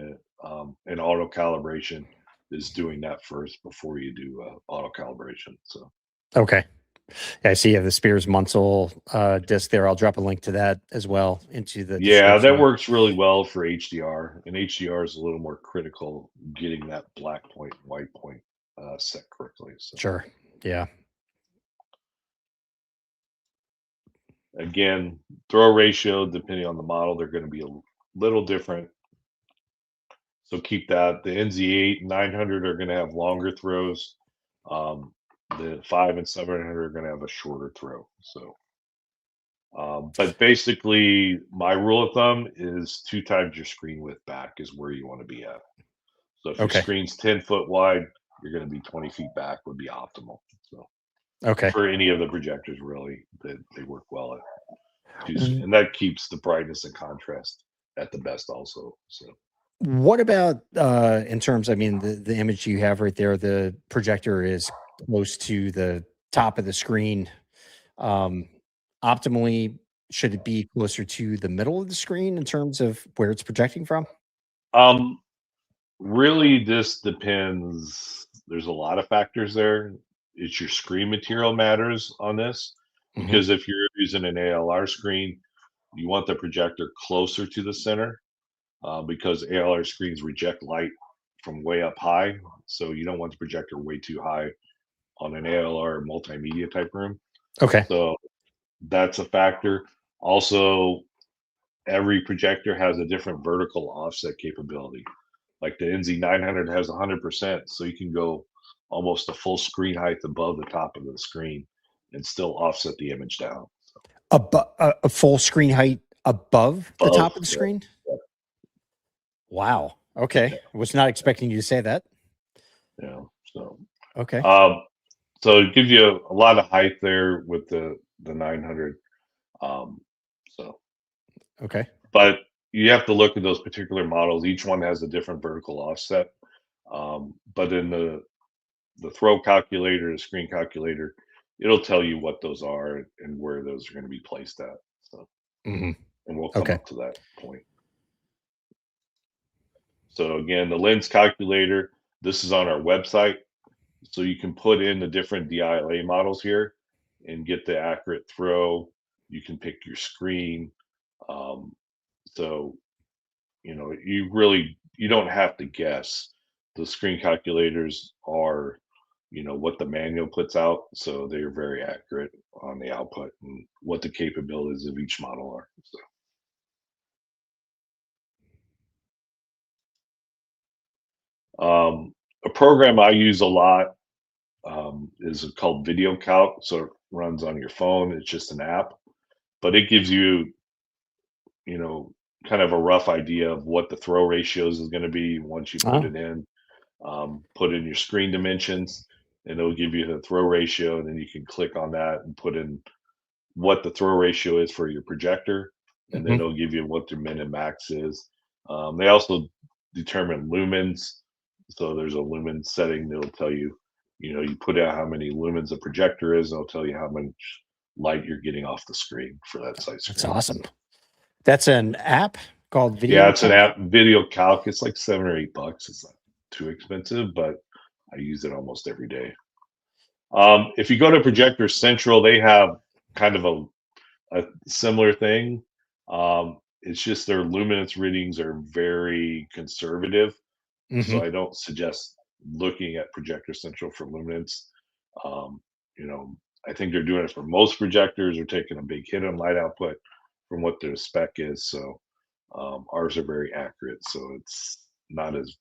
an auto calibration, is doing that first before you do auto calibration. So Okay. Yeah, I see you have the Spears Munsell disc there. I'll drop a link to that as well into the yeah, that description. works really well for HDR, and HDR is a little more critical getting that black point, white point set correctly. So Sure. Yeah. again, throw ratio depending on the model, they're going to be a little different. So keep that. The NZ900 are going to have longer throws. The 5 and 700 are going to have a shorter throw. So, but basically, my rule of thumb is 2 times your screen width back is where you want to be at. So if your Okay. screen's 10 foot wide, you're going to be 20 feet back would be optimal. So Okay. for any of the projectors, really, they work well at W- and that keeps the brightness and contrast at the best also. So What about in terms, I mean, the image you have right there, the projector is close to the top of the screen. Um, Optimally, should it be closer to the middle of the screen in terms of where it's projecting from? um really this depends. There's a lot of factors there. It's your screen material matters on this Hmm. because if you're using an ALR screen, you want the projector closer to the center because ALR screens reject light from way up high. So you don't want the projector way too high on an ALR multimedia type room. Okay. So that's a factor. Also, every projector has a different vertical offset capability. Like the NZ900 has 100%, so you can go almost a full screen height above the top of the screen and still offset the image down. A full screen height above the top of the screen? Yeah. Wow. Okay. Yeah. Was not expecting you to say that. Yeah. So okay. So it gives you a lot of height there with the 900. So okay. But you have to look at those particular models. Each one has a different vertical offset. But in the throw calculator, the screen calculator, it'll tell you what those are and where those are going to be placed at. So, and we'll come up to that point. So again, the lens calculator, this is on our website. So you can put in the different DLA models here and get the accurate throw. You can pick your screen. So, you know, you don't have to guess. The screen calculators are, you know, what the manual puts out. So they're very accurate on the output and what the capabilities of each model are. So, a program I use a lot is called Video Calc. So it runs on your phone. It's just an app, but it gives you, you know, kind of a rough idea of what the throw ratios is going to be once you put it in. Put in your screen dimensions, and it'll give you the throw ratio, and then you can click on that and put in what the throw ratio is for your projector, and then it'll give you what their min and max is. They also determine lumens. So there's a lumen setting that'll tell you, you know, you put out how many lumens the projector is, and it'll tell you how much light you're getting off the screen for that size screen. That's awesome. That's an app called Video Yeah, it's an app, Video Calc. It's like $7 or $8. It's not too expensive, but I use it almost every day. If you go to Projector Central, they have kind of a similar thing. It's just their luminance readings are very conservative. So I don't suggest looking at Projector Central for luminance. You know, I think they're doing it for most projectors. They're taking a big hit on light output from what their spec is. So ours are very accurate. So it's not as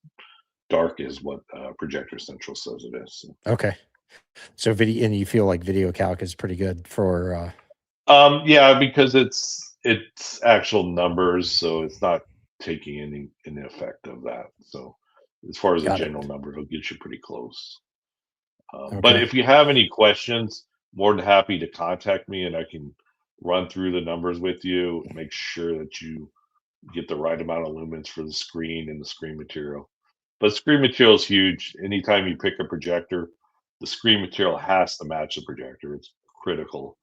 dark as what Projector Central says it is. So. Okay. So video, and you feel like Video Calc is pretty good for yeah, because it's actual numbers, so it's not taking any effect of that. So as far as a general number, it'll get you pretty close. But if you have any questions, more than happy to contact me, and I can run through the numbers with you, make sure that you get the right amount of lumens for the screen and the screen material. But screen material is huge. Anytime you pick a projector, the screen material has to match the projector. It's critical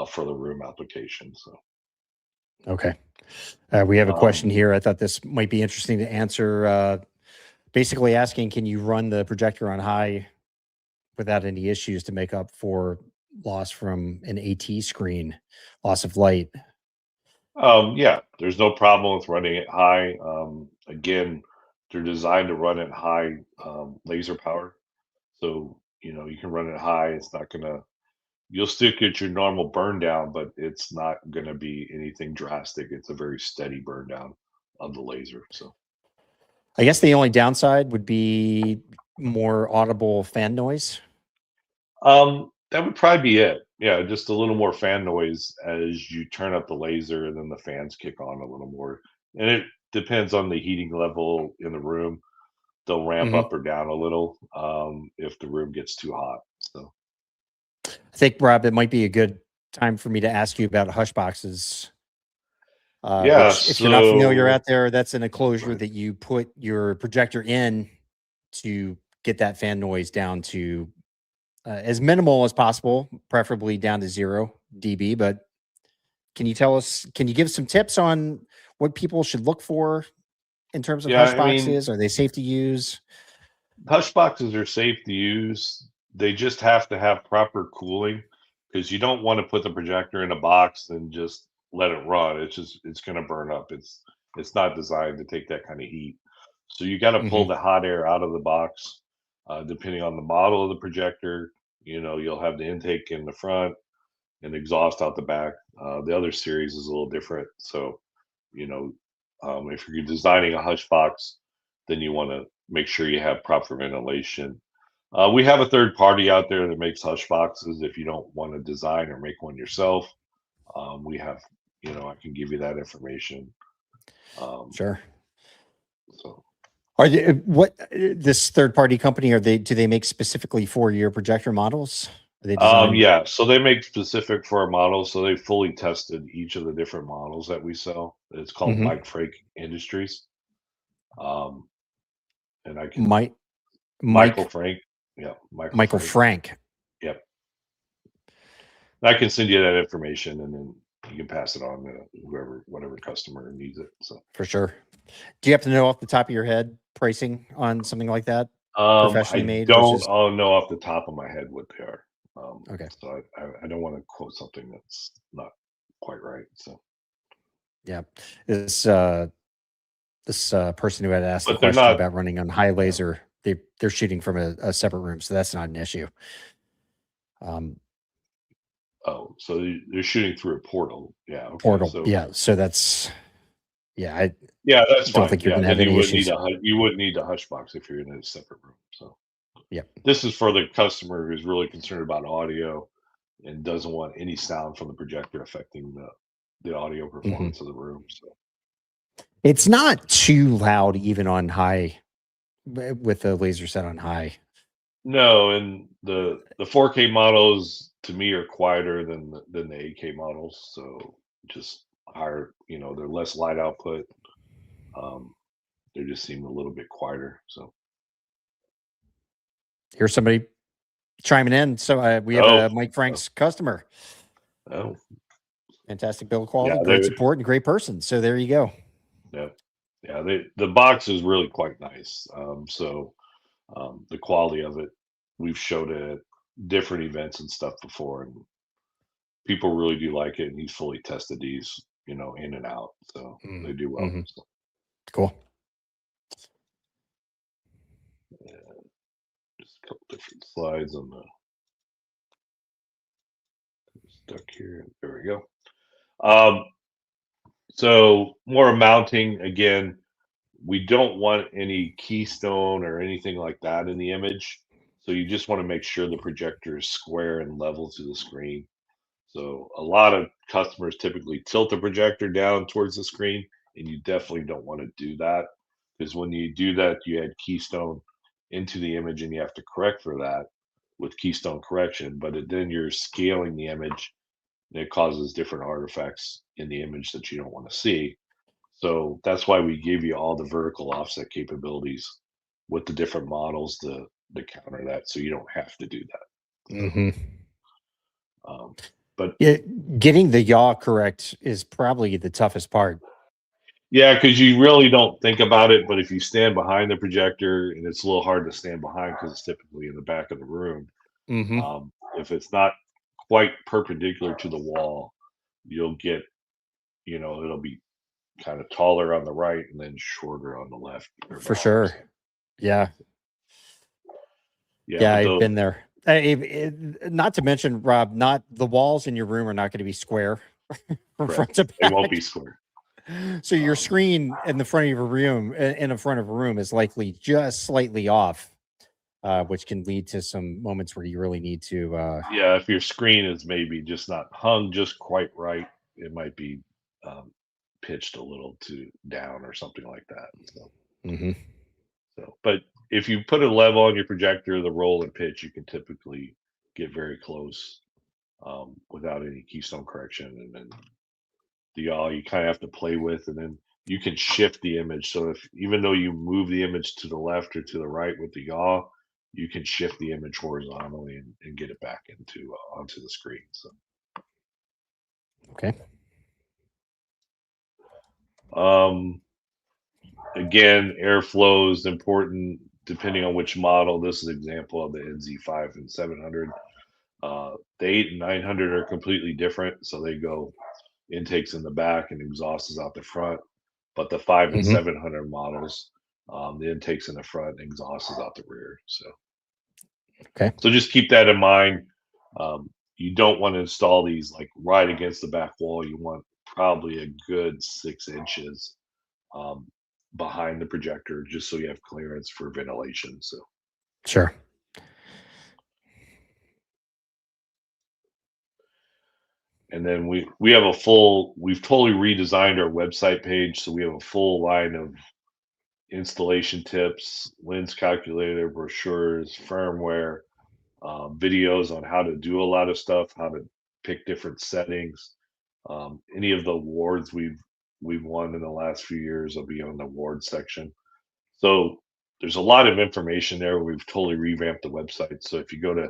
for the room application. So, okay. We have a question here. I thought this might be interesting to answer. Basically asking, can you run the projector on high without any issues to make up for loss from an AT screen, loss of light? Yeah, there's no problem with running it high. Again, they're designed to run at high laser power. So, you know, you can run it high. It's not going to, you'll still get your normal burn down, but it's not going to be anything drastic. It's a very steady burn down of the laser. So, I guess the only downside would be more audible fan noise. that would probably be it. Yeah, just a little more fan noise as you turn up the laser, and then the fans kick on a little more. And it depends on the heating level in the room. They'll ramp up or down a little if the room gets too hot. So, I think, Rob, it might be a good time for me to ask you about hush boxes. Yeah, which, if you're not familiar out there, that's an enclosure that you put your projector in to get that fan noise down to as minimal as possible, preferably down to 0 dB. But can you tell us, can you give some tips on what people should look for in terms of hush boxes? Are they safe to use? Hush boxes are safe to use. They just have to have proper cooling, because you don't want to put the projector in a box and just let it run. It's going to burn up. It's not designed to take that kind of heat. So you got to pull the hot air out of the box. Depending on the model of the projector, you know, you'll have the intake in the front and exhaust out the back. The other series is a little different. So you know, if you're designing a hush box, then you want to make sure you have proper ventilation. We have a third party out there that makes hush boxes. If you don't want to design or make one yourself, we have, I can give you that information. Sure. So, Are they, this third party company, do they make specifically for your projector models? Are they designed? yeah, so they make specific for our models. So they fully tested each of the different models that we sell. It's called Mike Frank Industries. And I can Michael Frank. Yeah, Michael Frank. Yep. I can send you that information, and then you can pass it on to whatever customer needs it. So for sure. Do you happen to know off the top of your head pricing on something like that? Professionally made? I don't know off the top of my head what they are. Okay. So I don't want to quote something that's not quite right. So yeah, this person who had asked the question about running on high laser, they're shooting from a separate room, so that's not an issue. Oh, so they're shooting through a portal. Yeah. Okay. Portal. So, yeah. So that's, yeah. That's fine. Don't think you're going to have any issues. You wouldn't need a hush box if you're in a separate room. So, yeah. This is for the customer who's really concerned about audio and doesn't want any sound from the projector affecting the audio performance of the room. So, it's not too loud even on high, with the laser set on high. No, and the 4K models to me are quieter than the 8K models. So just higher, they're less light output. They just seem a little bit quieter. So here's somebody chiming in. So we have a Mike Frank's customer. Oh, fantastic build quality, great support, and great person. So there you go. Yeah, the box is really quite nice. The quality of it, we've showed it at different events and stuff before, and people really do like it. And he's fully tested these, in and out, so they do well. So. Cool. Yeah, just a couple different slides on the stuck here. There we go. So more mounting again. We don't want any keystone or anything like that in the image. So you just want to make sure the projector is square and level to the screen. So a lot of customers typically tilt the projector down towards the screen, and you definitely don't want to do that, because when you do that, you add keystone into the image and you have to correct for that with keystone correction, but then you're scaling the image and it causes different artifacts in the image that you don't want to see. So that's why we give you all the vertical offset capabilities with the different models to counter that, so you don't have to do that. But yeah, getting the yaw correct is probably the toughest part. Yeah, because you really don't think about it, but if you stand behind the projector, and it's a little hard to stand behind because it's typically in the back of the room. If it's not quite perpendicular to the wall, you'll get, it'll be kind of taller on the right and then shorter on the left. For sure. Yeah. Yeah, I've been there. Not to mention, Rob, not the walls in your room are not going to be square from front to back. They won't be square. So your screen in the front of your room, is likely just slightly off, which can lead to some moments where you really need to. Yeah, if your screen is maybe just not hung just quite right, it might be pitched a little too down or something like that. So, but if you put a level on your projector, the roll and pitch, you can typically get very close without any keystone correction, and then the yaw you kind of have to play with, and then you can shift the image. So even though you move the image to the left or to the right with the yaw, you can shift the image horizontally and get it back onto the screen. So okay. Again, airflow is important depending on which model. This is an example of the NZ5 and 700. The 8 and 900 are completely different, so they go intakes in the back and exhaust is out the front. But the 5 and 700 models, the intakes in the front and exhaust is out the rear. So okay. So just keep that in mind. You don't want to install these like right against the back wall. You want probably a good 6 inches behind the projector, just so you have clearance for ventilation. So Sure. and then we have we've totally redesigned our website page, so we have a full line of installation tips, lens calculator, brochures, firmware, videos on how to do a lot of stuff, how to pick different settings. Any of the awards we've won in the last few years will be on the awards section. So there's a lot of information there. We've totally revamped the website. So if you go to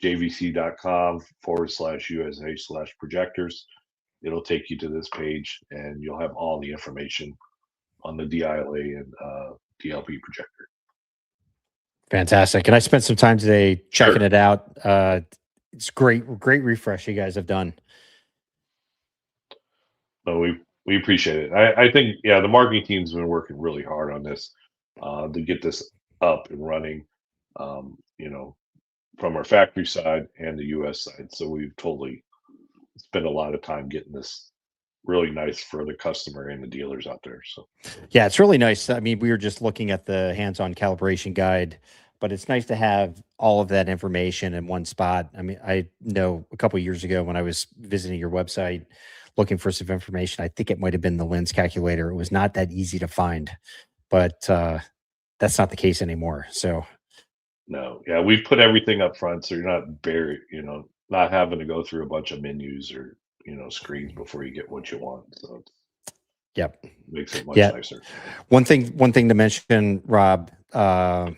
jvc.com/USA/projectors, it'll take you to this page, and you'll have all the information on the DLA and DLP projector. Fantastic. And I spent some time today checking Sure. it out. It's great refresh you guys have done. So we appreciate it. I think, yeah, the marketing team's been working really hard on this to get this up and running, you know, from our factory side and the US side. So we've totally spent a lot of time getting this really nice for the customer and the dealers out there. So Yeah, it's really nice. I mean, we were just looking at the hands-on calibration guide, but it's nice to have all of that information in one spot. I mean, I know a couple of years ago when I was visiting your website looking for some information, I think it might have been the lens calculator. It was not that easy to find, but that's not the case anymore. So no, yeah, we've put everything up front, so you're not buried, not having to go through a bunch of menus or screens before you get what you want. So yep, it makes it much yeah. nicer. One thing to mention, Rob. Let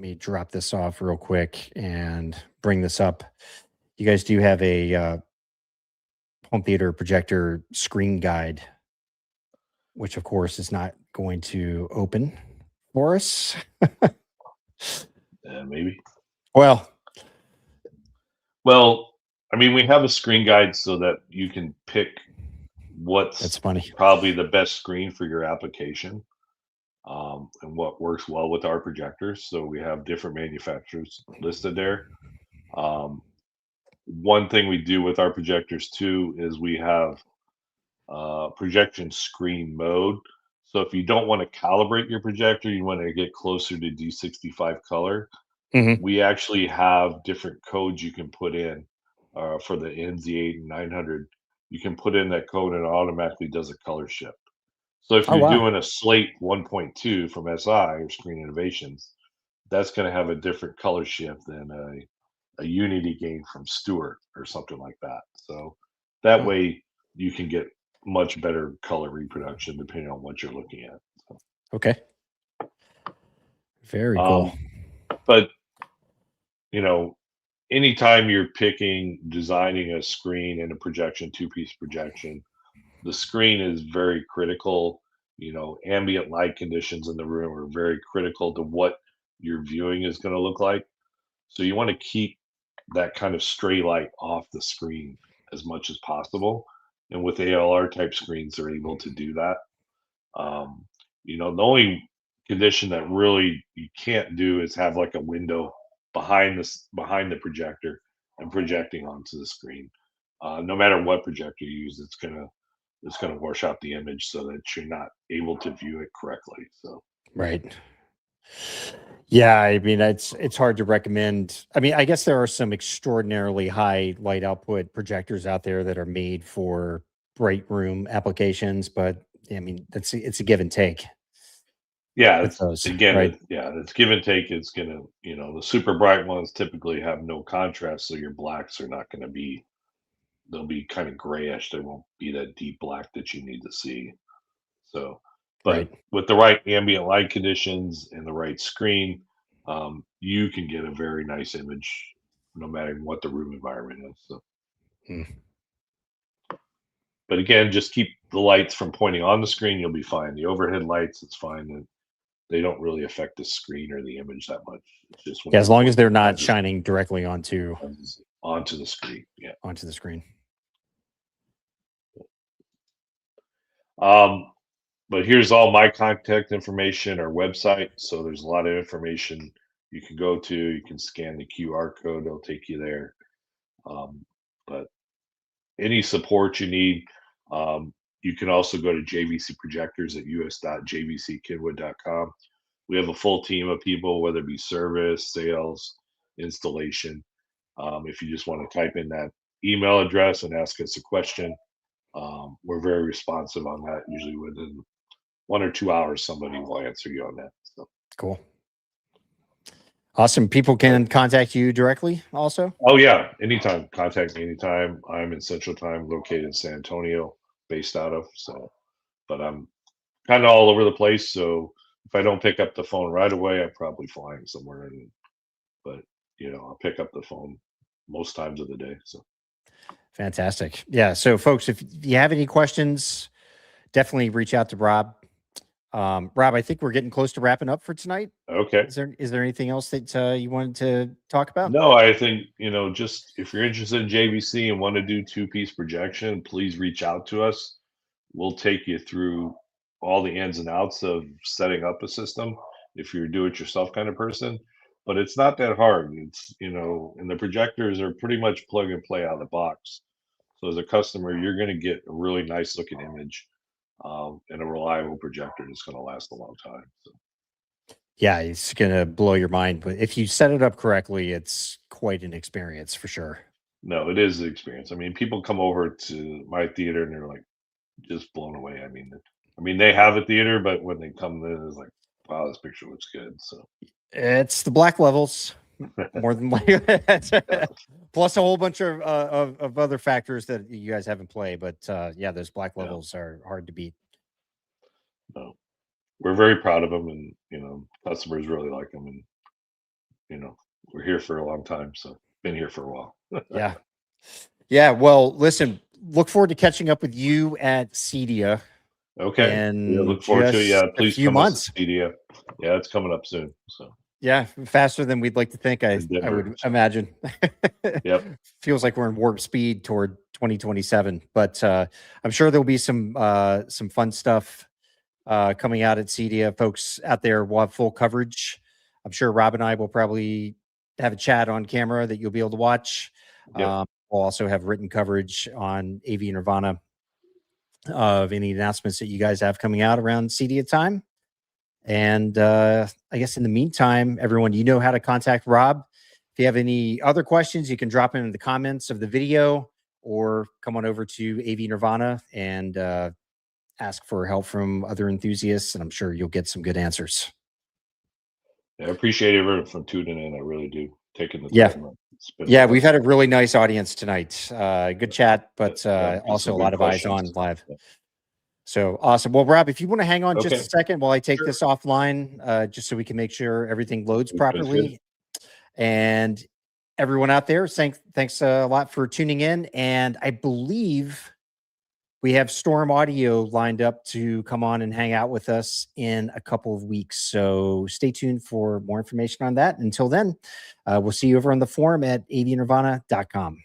me drop this off real quick and bring this up. You guys do have a home theater projector screen guide, which of course is not going to open for us. Maybe. Well, I mean, we have a screen guide so that you can pick what's that's funny. probably the best screen for your application, and what works well with our projectors. So we have different manufacturers listed there. One thing we do with our projectors too is we have projection screen mode. So if you don't want to calibrate your projector, you want to get closer to D65 color, Mhm. we actually have different codes you can put in for the NZ900. You can put in that code and it automatically does a color shift. So if Oh, you're wow. doing a Slate 1.2 from SI or Screen Innovations, that's going to have a different color shift than a Unity game from Stewart or something like that. So that Oh, way you can get much better color reproduction depending on what you're looking at. So, okay. Very cool. but anytime you're designing a screen and a projection, two-piece projection, the screen is very critical. Ambient light conditions in the room are very critical to what your viewing is going to look like. So you want to keep that kind of stray light off the screen as much as possible. And with ALR type screens, they're able to do that. The only condition that really you can't do is have like a window behind the projector and projecting onto the screen. No matter what projector you use, it's gonna wash out the image so that you're not able to view it correctly. So Right. Yeah, I mean it's hard to recommend. I mean, I guess there are some extraordinarily high light output projectors out there that are made for bright room applications, but I mean, it's a give and take yeah, with it's those, again, right? it's give and take. It's gonna, the super bright ones typically have no contrast, so your blacks are not gonna be. They'll be kind of grayish. They won't be that deep black that you need to see. So, but Right. with the right ambient light conditions and the right screen, you can get a very nice image no matter what the room environment is. So, Hmm. but again, just keep the lights from pointing on the screen. You'll be fine. The overhead lights, it's fine. And they don't really affect the screen or the image that much. It's just when Yeah, you're as long as pointing they're not shining directly onto the screen. Yeah. onto the screen. But here's all my contact information, our website. So there's a lot of information you can go to. You can scan the QR code; it'll take you there. But any support you need, You can also go to JVC Projectors at us.jvckidwood.com. We have a full team of people, whether it be service, sales, installation. If you just want to type in that email address and ask us a question, we're very responsive on that. Usually within 1 or 2 hours, somebody will answer you on that. So. Cool. Awesome. People can contact you directly also? Oh, yeah. Anytime. Contact me anytime. I'm in Central Time, located in San Antonio, based out of. So, but I'm kind of all over the place. So if I don't pick up the phone right away, I'm probably flying somewhere. But, I'll pick up the phone most times of the day. So. Fantastic. Yeah. So folks, if you have any questions, definitely reach out to Rob. Rob, I think we're getting close to wrapping up for tonight. Okay. Is there anything else that you wanted to talk about? No, I think, just if you're interested in JVC and want to do two-piece projection, please reach out to us. We'll take you through all the ins and outs of setting up a system if you're a do-it-yourself kind of person. But it's not that hard. It's, and the projectors are pretty much plug and play out of the box. So as a customer, you're going to get a really nice looking image and a reliable projector that's going to last a long time. So. Yeah, it's going to blow your mind. But if you set it up correctly, it's quite an experience for sure. No, it is the experience. I mean, people come over to my theater and they're like just blown away. I mean, they have a theater, but when they come in, it's like, wow, this picture looks good. So it's the black levels more than likely. Plus a whole bunch of other factors that you guys have in play. But yeah, those black levels are hard to beat. No, we're very proud of them, and customers really like them, and we're here for a long time, so been here for a while. Yeah. Well, listen, look forward to catching up with you at CEDIA. Okay. And look forward to it. Yeah, please come months. To CEDIA. Yeah, it's coming up soon. So yeah, faster than we'd like to think. I would imagine. Yep. Feels like we're in warp speed toward 2027, but I'm sure there'll be some fun stuff coming out at CEDIA. Folks out there will have full coverage. I'm sure Rob and I will probably have a chat on camera that you'll be able to watch. Yep. We'll also have written coverage on AV Nirvana of any announcements that you guys have coming out around CEDIA time. And I guess in the meantime, everyone, you know how to contact Rob. If you have any other questions, you can drop them in the comments of the video or come on over to AV Nirvana and ask for help from other enthusiasts. And I'm sure you'll get some good answers. Yeah, I appreciate everyone for tuning in. I really do. Taking the time. Yeah, we've had a really nice audience tonight. Good chat, but also a lot of eyes on live. Yeah. So awesome. Well, Rob, if you want to hang on just a second while I take this offline, just so we can make sure everything loads properly. And everyone out there, thanks a lot for tuning in. And I believe we have Storm Audio lined up to come on and hang out with us in a couple of weeks. So stay tuned for more information on that. Until then, we'll see you over on the forum at avnirvana.com.